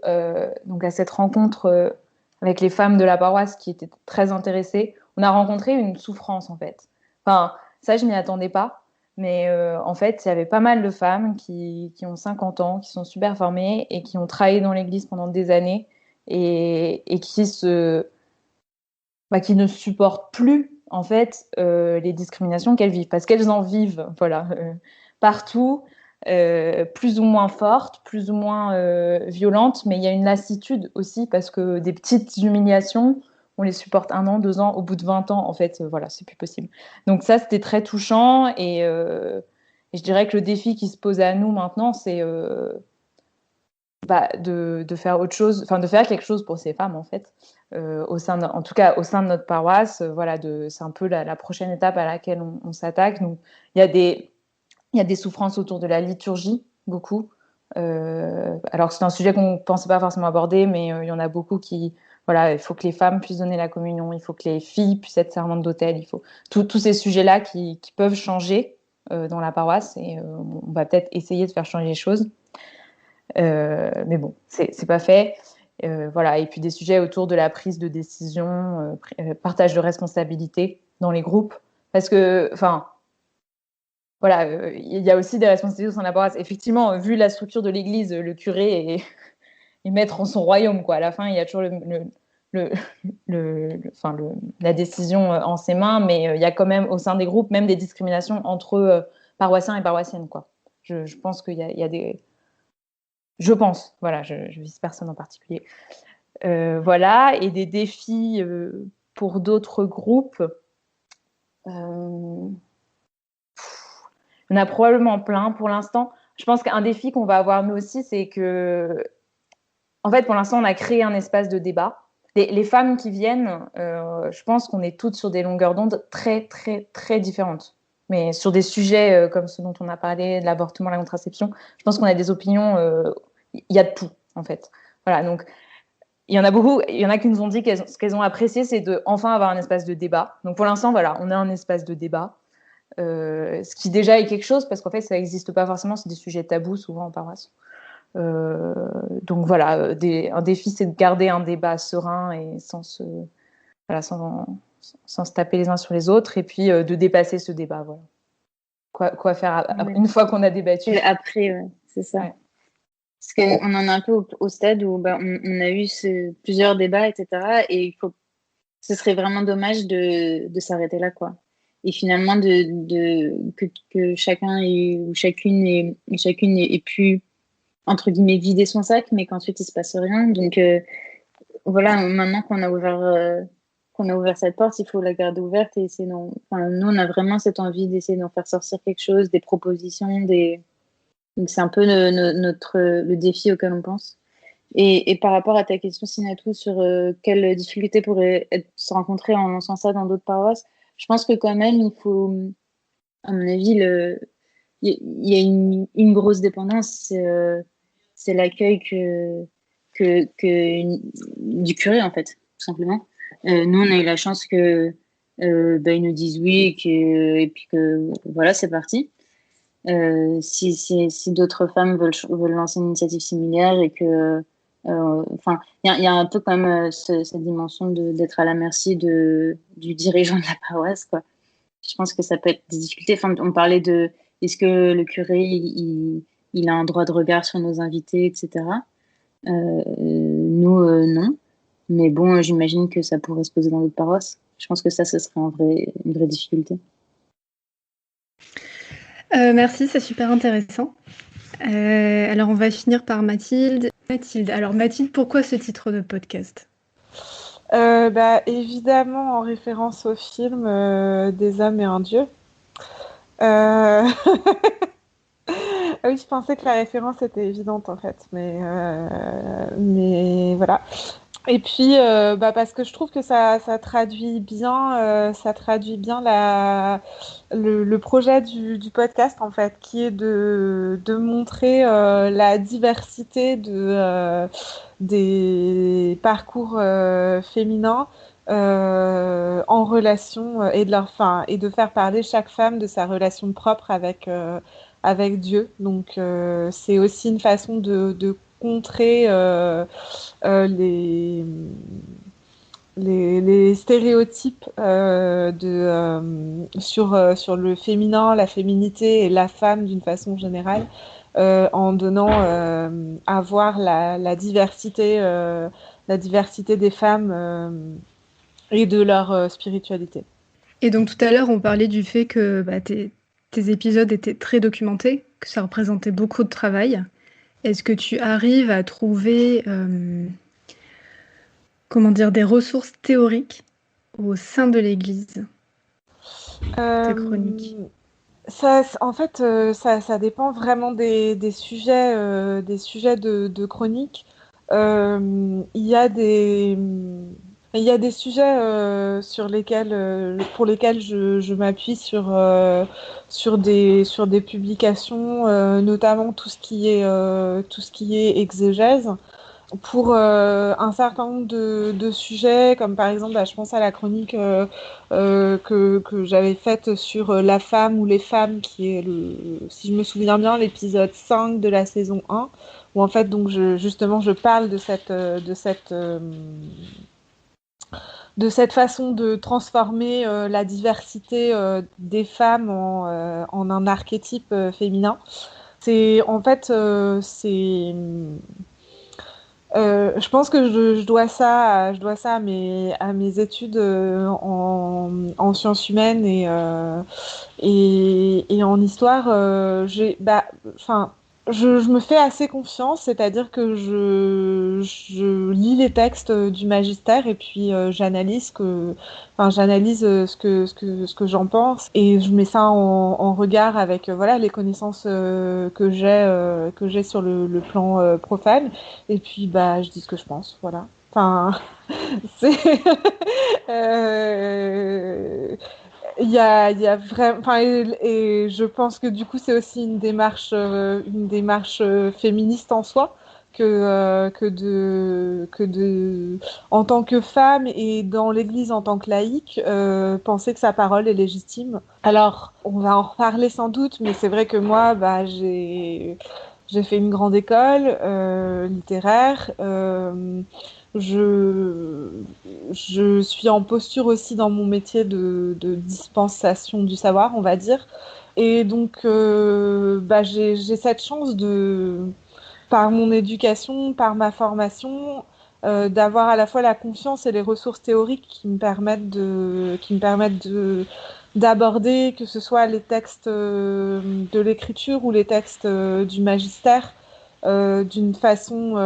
donc à cette rencontre avec les femmes de la paroisse qui étaient très intéressées, on a rencontré une souffrance en fait. Enfin, ça, je m'y attendais pas, mais en fait, il y avait pas mal de femmes qui ont 50 ans, qui sont super formées et qui ont travaillé dans l'église pendant des années et qui ne supportent plus en fait les discriminations qu'elles vivent parce qu'elles en vivent voilà partout, plus ou moins fortes, plus ou moins violentes, mais il y a une lassitude aussi parce que des petites humiliations on les supporte 1 an, 2 ans, au bout de 20 ans en fait voilà, c'est plus possible. Donc ça c'était très touchant et je dirais que le défi qui se pose à nous maintenant c'est de faire autre chose, enfin de faire quelque chose pour ces femmes en fait, en tout cas au sein de notre paroisse. Voilà, c'est un peu la prochaine étape à laquelle on s'attaque. Donc il y a des souffrances autour de la liturgie, beaucoup. Alors c'est un sujet qu'on ne pensait pas forcément aborder, mais il y en a beaucoup qui, voilà, il faut que les femmes puissent donner la communion, il faut que les filles puissent être servantes d'autel, il faut tous ces sujets-là qui peuvent changer dans la paroisse et on va peut-être essayer de faire changer les choses. Mais bon, c'est pas fait. Voilà. Et puis des sujets autour de la prise de décision, partage de responsabilités dans les groupes. Parce que, enfin, voilà, il y a aussi des responsabilités au sein de la paroisse. Effectivement, vu la structure de l'Église, le curé est maître en son royaume, quoi. À la fin, il y a toujours la décision en ses mains, mais il y a quand même au sein des groupes même des discriminations entre paroissiens et paroissiennes, quoi. Je pense qu'il y a des... Je pense, voilà, je vise personne en particulier. Voilà, et des défis pour d'autres groupes. Il y en a probablement plein pour l'instant. Je pense qu'un défi qu'on va avoir nous aussi, c'est que, en fait, pour l'instant, on a créé un espace de débat. Les femmes qui viennent, je pense qu'on est toutes sur des longueurs d'onde très, très, très différentes. Mais sur des sujets comme ceux dont on a parlé, de l'avortement, la contraception, je pense qu'on a des opinions, il y a de tout, en fait. Voilà, donc il y en a beaucoup, il y en a qui nous ont dit que ce qu'elles ont apprécié, c'est de enfin avoir un espace de débat. Donc pour l'instant, voilà, on a un espace de débat, ce qui déjà est quelque chose, parce qu'en fait, ça n'existe pas forcément, c'est des sujets tabous souvent en paroisse. Donc voilà, un défi, c'est de garder un débat serein et sans se taper les uns sur les autres, et puis de dépasser ce débat. Voilà. Quoi faire une fois qu'on a débattu. Et après, c'est ça. Ouais. Parce qu'on en est un peu au stade où on a eu plusieurs débats, etc. Et ce serait vraiment dommage de s'arrêter là, quoi. Et finalement, que chacun ou chacune ait pu, entre guillemets, vider son sac, mais qu'ensuite il se passe rien. Donc voilà, maintenant qu'on a ouvert cette porte, il faut la garder ouverte et essayer nous, on a vraiment cette envie d'essayer d'en faire sortir quelque chose, des propositions, donc c'est un peu le défi auquel on pense. Et par rapport à ta question, Sinatou, sur quelles difficultés pourraient se rencontrer en lançant ça dans d'autres paroisses, je pense que quand même, il faut, à mon avis, il y a une grosse dépendance, c'est l'accueil du curé, en fait, tout simplement. Nous, on a eu la chance que ils nous disent oui et puis que voilà, c'est parti. Si d'autres femmes veulent lancer une initiative similaire et que, enfin, il y a un peu quand même cette dimension d'être à la merci du dirigeant de la paroisse, quoi. Je pense que ça peut être des difficultés. Enfin, on parlait de est-ce que le curé il a un droit de regard sur nos invités, etc. Nous, non. Mais bon, j'imagine que ça pourrait se poser dans d'autres paroisses. Je pense que ça, ce serait une vraie difficulté. Merci, c'est super intéressant. Alors, on va finir par Mathilde. Alors Mathilde, pourquoi ce titre de podcast ? Évidemment, en référence au film Des hommes et un dieu. Ah oui, je pensais que la référence était évidente en fait, mais voilà. Et puis, parce que je trouve que ça traduit bien le projet du podcast en fait, qui est de montrer la diversité des parcours féminins en relation et de faire parler chaque femme de sa relation propre avec Dieu. Donc, c'est aussi une façon de contrer les stéréotypes sur le féminin, la féminité et la femme d'une façon générale, en donnant à voir la diversité des femmes et de leur spiritualité. Et donc tout à l'heure, on parlait du fait que tes épisodes étaient très documentés, que ça représentait beaucoup de travail. Est-ce que tu arrives à trouver des ressources théoriques au sein de l'Église, tes chroniques? Ça dépend vraiment des sujets de chronique. Il y a des sujets pour lesquels je m'appuie sur des publications, notamment tout ce qui est exégèse. Pour un certain nombre de sujets, comme par exemple, je pense à la chronique que j'avais faite sur la femme ou les femmes, qui est, si je me souviens bien, l'épisode 5 de la saison 1, où en fait, donc, je parle de cette façon de transformer la diversité des femmes en un archétype féminin. Je pense que je dois ça à mes études en sciences humaines et en histoire. Je me fais assez confiance, c'est-à-dire que je lis les textes du magistère et puis j'analyse ce que j'en pense et je mets ça en regard avec les connaissances que j'ai sur le plan profane et puis je dis ce que je pense, voilà. Enfin, c'est il y a vraiment, et je pense que du coup c'est aussi une démarche féministe en soi que en tant que femme et dans l'Église en tant que laïque, penser que sa parole est légitime. Alors on va en reparler sans doute, mais c'est vrai que moi j'ai fait une grande école littéraire. Je suis en posture aussi dans mon métier de dispensation du savoir, on va dire. Et donc, j'ai cette chance par mon éducation, par ma formation, d'avoir à la fois la confiance et les ressources théoriques qui me permettent d'aborder, que ce soit les textes de l'écriture ou les textes du magistère, d'une façon...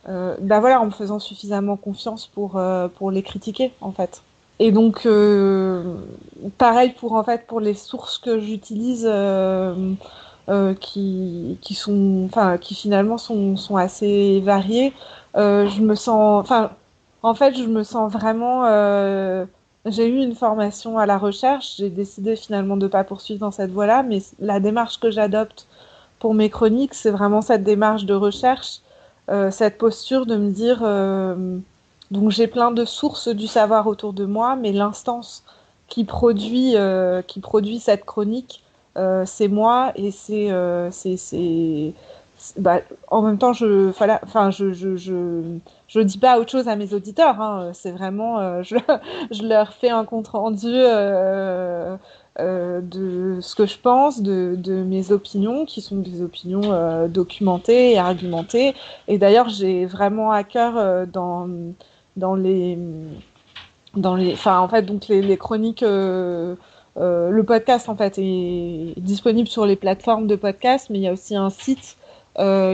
en me faisant suffisamment confiance pour les critiquer en fait. Et donc pareil pour les sources que j'utilise qui finalement sont assez variées. Je me sens vraiment j'ai eu une formation à la recherche, j'ai décidé finalement de pas poursuivre dans cette voie-là, mais la démarche que j'adopte pour mes chroniques, c'est vraiment cette démarche de recherche. Cette posture de me dire Donc j'ai plein de sources du savoir autour de moi, mais l'instance qui produit cette chronique, c'est moi et bah, en même temps, je dis pas autre chose à mes auditeurs, hein, c'est vraiment, je leur fais un compte rendu de ce que je pense, de mes opinions, qui sont des opinions documentées et argumentées. Et d'ailleurs, j'ai vraiment à cœur dans les enfin en fait donc les chroniques le podcast en fait est disponible sur les plateformes de podcast, mais il y a aussi un site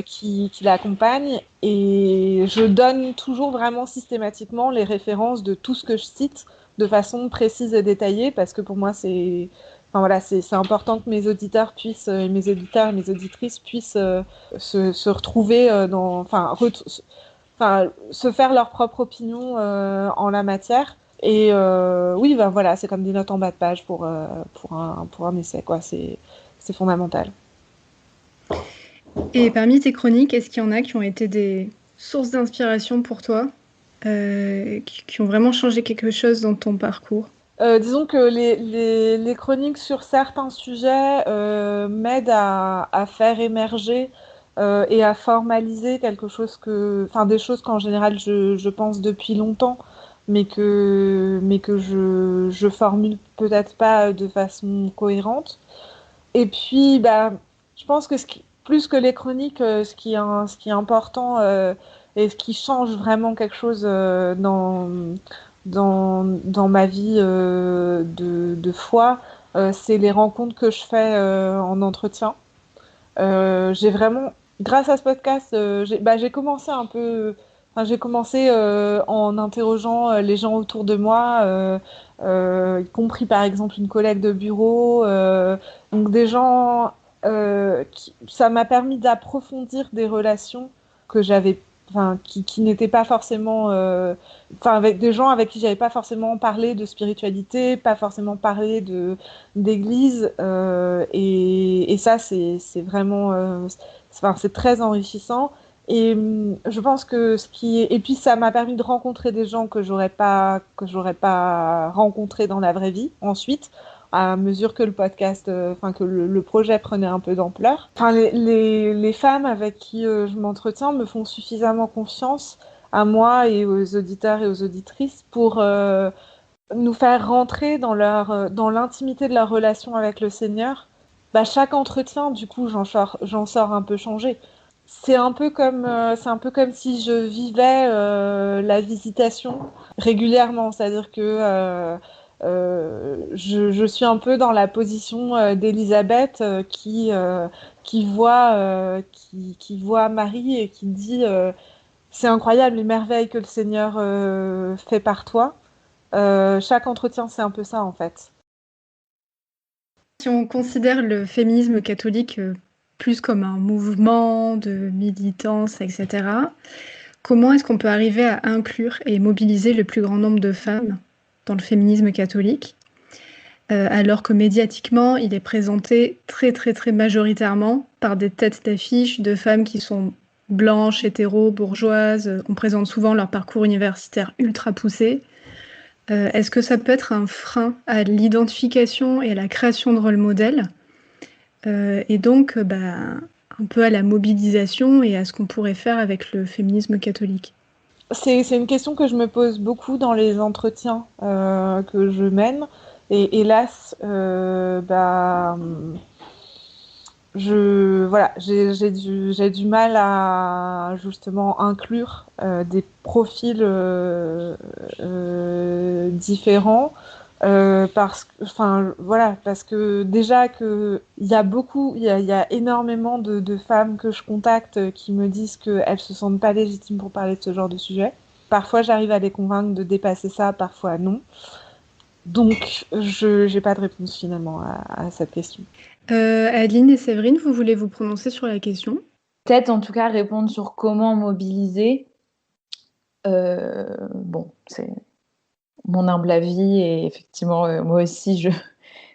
qui l'accompagne, et je donne toujours vraiment systématiquement les références de tout ce que je cite de façon précise et détaillée, parce que pour moi c'est enfin voilà, c'est important que mes auditeurs puissent mes auditeurs et mes auditrices puissent se retrouver se faire leur propre opinion en la matière. Et oui, ben voilà, c'est comme des notes en bas de page pour un essai, quoi. C'est fondamental. Et parmi tes chroniques, est-ce qu'il y en a qui ont été des sources d'inspiration pour toi, qui ont vraiment changé quelque chose dans ton parcours? Disons que les chroniques sur certains sujets m'aident à faire émerger et à formaliser quelque chose des choses qu'en général je pense depuis longtemps, mais que je formule peut-être pas de façon cohérente. Et puis, bah, je pense que plus que les chroniques, ce qui est important et ce qui change vraiment quelque chose dans ma vie de foi, c'est les rencontres que je fais en entretien. J'ai vraiment, grâce à ce podcast, j'ai commencé un peu. Enfin, j'ai commencé en interrogeant les gens autour de moi, y compris par exemple une collègue de bureau, donc des gens. Ça m'a permis d'approfondir des relations que j'avais, qui n'étaient pas forcément, avec des gens avec qui j'avais pas forcément parlé de spiritualité, pas forcément parlé d'église, et ça c'est vraiment, c'est très enrichissant. Et je pense que et puis ça m'a permis de rencontrer des gens que j'aurais pas rencontrés dans la vraie vie ensuite, à mesure que le podcast, que le projet prenait un peu d'ampleur. Enfin, les femmes avec qui je m'entretiens me font suffisamment confiance à moi et aux auditeurs et aux auditrices pour nous faire rentrer dans l'intimité de leur relation avec le Seigneur. Bah, chaque entretien, du coup, j'en sors un peu changée. C'est un peu comme si je vivais la visitation régulièrement, c'est-à-dire que je suis un peu dans la position d'Élisabeth qui voit Marie et qui dit c'est incroyable les merveilles que le Seigneur fait par toi. Chaque entretien, c'est un peu ça en fait. Si on considère le féminisme catholique plus comme un mouvement de militance, etc., comment est-ce qu'on peut arriver à inclure et mobiliser le plus grand nombre de femmes dans le féminisme catholique, alors que médiatiquement, il est présenté très très très majoritairement par des têtes d'affiche de femmes qui sont blanches, hétéros, bourgeoises. On présente souvent leur parcours universitaire ultra poussé. Est-ce que ça peut être un frein à l'identification et à la création de rôle modèles, et donc un peu à la mobilisation et à ce qu'on pourrait faire avec le féminisme catholique? C'est une question que je me pose beaucoup dans les entretiens que je mène. Et hélas, j'ai du mal à justement inclure des profils différents. Parce que déjà il y a énormément de femmes que je contacte qui me disent qu'elles se sentent pas légitimes pour parler de ce genre de sujet. Parfois j'arrive à les convaincre de dépasser ça, parfois non. Donc je n'ai pas de réponse finalement à cette question. Adeline et Séverine, vous voulez vous prononcer sur la question? Peut-être en tout cas répondre sur comment mobiliser. C'est mon humble avis, et effectivement moi aussi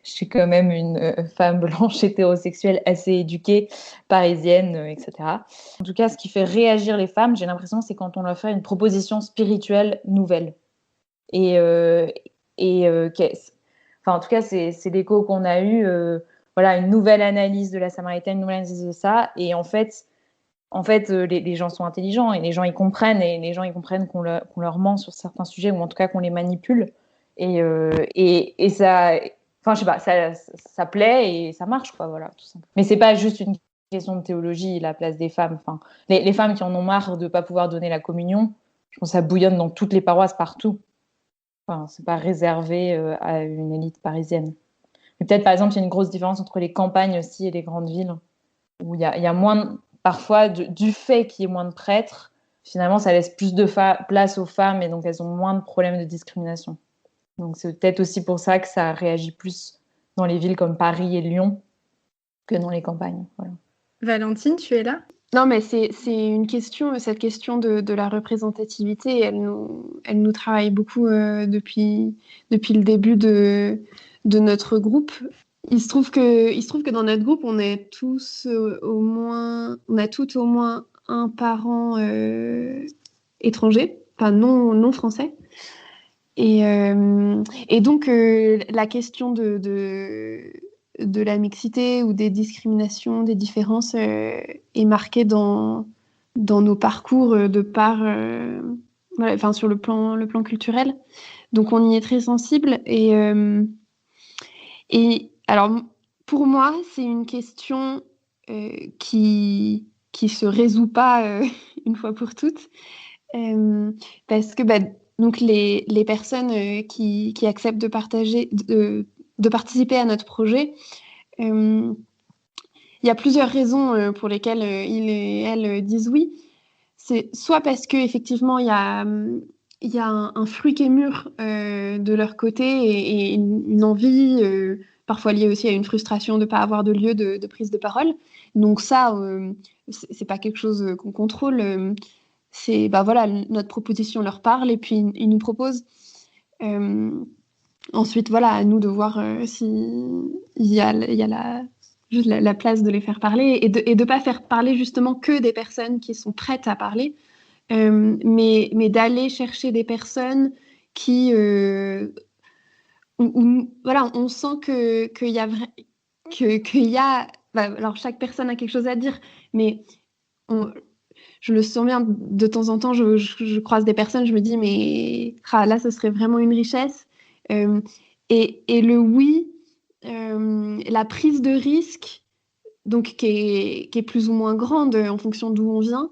je suis quand même une femme blanche hétérosexuelle assez éduquée, parisienne, etc. En tout cas, ce qui fait réagir les femmes, j'ai l'impression, c'est quand on leur fait une proposition spirituelle nouvelle. Et en tout cas, c'est l'écho qu'on a eu. Voilà, une nouvelle analyse de la Samaritaine, une nouvelle analyse de ça. Et en fait, les gens sont intelligents et les gens ils comprennent qu'on leur ment sur certains sujets ou en tout cas qu'on les manipule. Et ça, enfin, je sais pas, ça plaît et ça marche, quoi, voilà, tout simplement. Mais c'est pas juste une question de théologie, la place des femmes. Enfin, les femmes qui en ont marre de pas pouvoir donner la communion, je pense que ça bouillonne dans toutes les paroisses partout. Enfin, c'est pas réservé à une élite parisienne. Mais peut-être, par exemple, il y a une grosse différence entre les campagnes aussi et les grandes villes, où il y a moins, parfois, du fait qu'il y ait moins de prêtres, finalement, ça laisse plus de place aux femmes et donc elles ont moins de problèmes de discrimination. Donc c'est peut-être aussi pour ça que ça réagit plus dans les villes comme Paris et Lyon que dans les campagnes. Voilà. Valentine, tu es là ? Non, mais c'est une question, cette question de la représentativité, elle nous travaille beaucoup depuis le début de notre groupe. Il se trouve que dans notre groupe, on est tous on a toutes au moins un parent étranger, enfin non français. Et donc la question de la mixité ou des discriminations, des différences est marquée dans nos parcours de part, voilà, enfin sur le plan culturel. Donc on y est très sensible et alors pour moi c'est une question qui se résout pas une fois pour toutes parce que donc les personnes qui acceptent de partager de participer à notre projet, il y a plusieurs raisons pour lesquelles ils et elles disent oui. C'est soit parce qu'effectivement, il y a un fruit qui est mûr de leur côté et une envie, parfois liée aussi à une frustration de ne pas avoir de lieu de prise de parole. Donc ça, c'est pas quelque chose qu'on contrôle. C'est, voilà, notre proposition leur parle et puis ils nous proposent. Ensuite, voilà, à nous de voir s'il y a la place de les faire parler et de pas faire parler justement que des personnes qui sont prêtes à parler, mais d'aller chercher des personnes qui, voilà, on sent qu'il y a, alors chaque personne a quelque chose à dire, mais je le sens bien, de temps en temps, je croise des personnes, je me dis, mais là, ce serait vraiment une richesse. Et le oui, la prise de risque, donc qui est plus ou moins grande en fonction d'où on vient,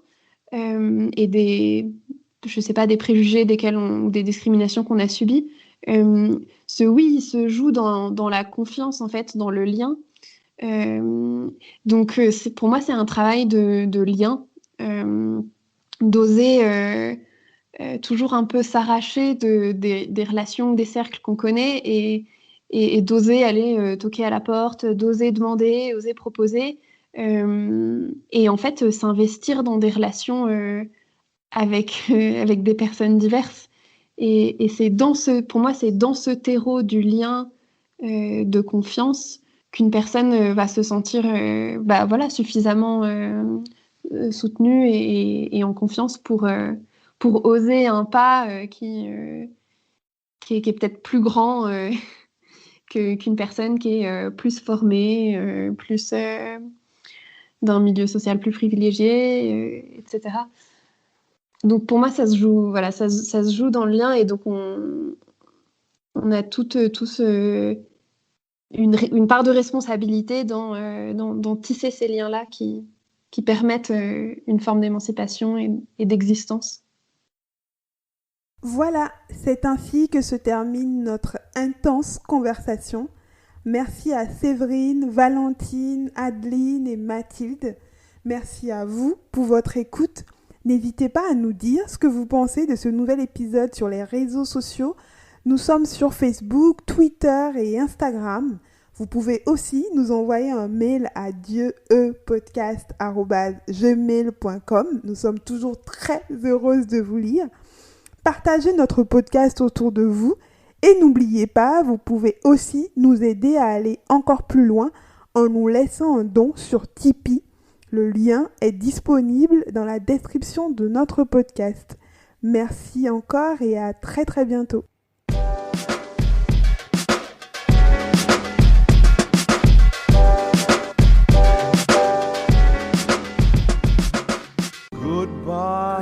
et des préjugés ou des discriminations qu'on a subies. Ce oui, il se joue dans la confiance, en fait, dans le lien. Donc, pour moi, c'est un travail de lien, d'oser toujours un peu s'arracher des relations, des cercles qu'on connaît et d'oser aller toquer à la porte, d'oser demander, oser proposer et en fait s'investir dans des relations avec des personnes diverses. Et pour moi, c'est dans ce terreau du lien de confiance qu'une personne va se sentir voilà, suffisamment soutenue et en confiance pour oser un pas qui est peut-être plus grand qu'une personne qui est plus formée, plus d'un milieu social plus privilégié, etc. Donc pour moi, ça se joue, voilà, ça se joue dans le lien et donc on a tous une part de responsabilité dans tisser ces liens-là qui permettent une forme d'émancipation et d'existence. Voilà, c'est ainsi que se termine notre intense conversation. Merci à Séverine, Valentine, Adeline et Mathilde. Merci à vous pour votre écoute. N'hésitez pas à nous dire ce que vous pensez de ce nouvel épisode sur les réseaux sociaux. Nous sommes sur Facebook, Twitter et Instagram. Vous pouvez aussi nous envoyer un mail à dieupodcast@gmail.com. Nous sommes toujours très heureuses de vous lire. Partagez notre podcast autour de vous Et n'oubliez pas, vous pouvez aussi nous aider à aller encore plus loin en nous laissant un don sur Tipeee. Le lien est disponible dans la description de notre podcast. Merci encore et à très très bientôt. Goodbye.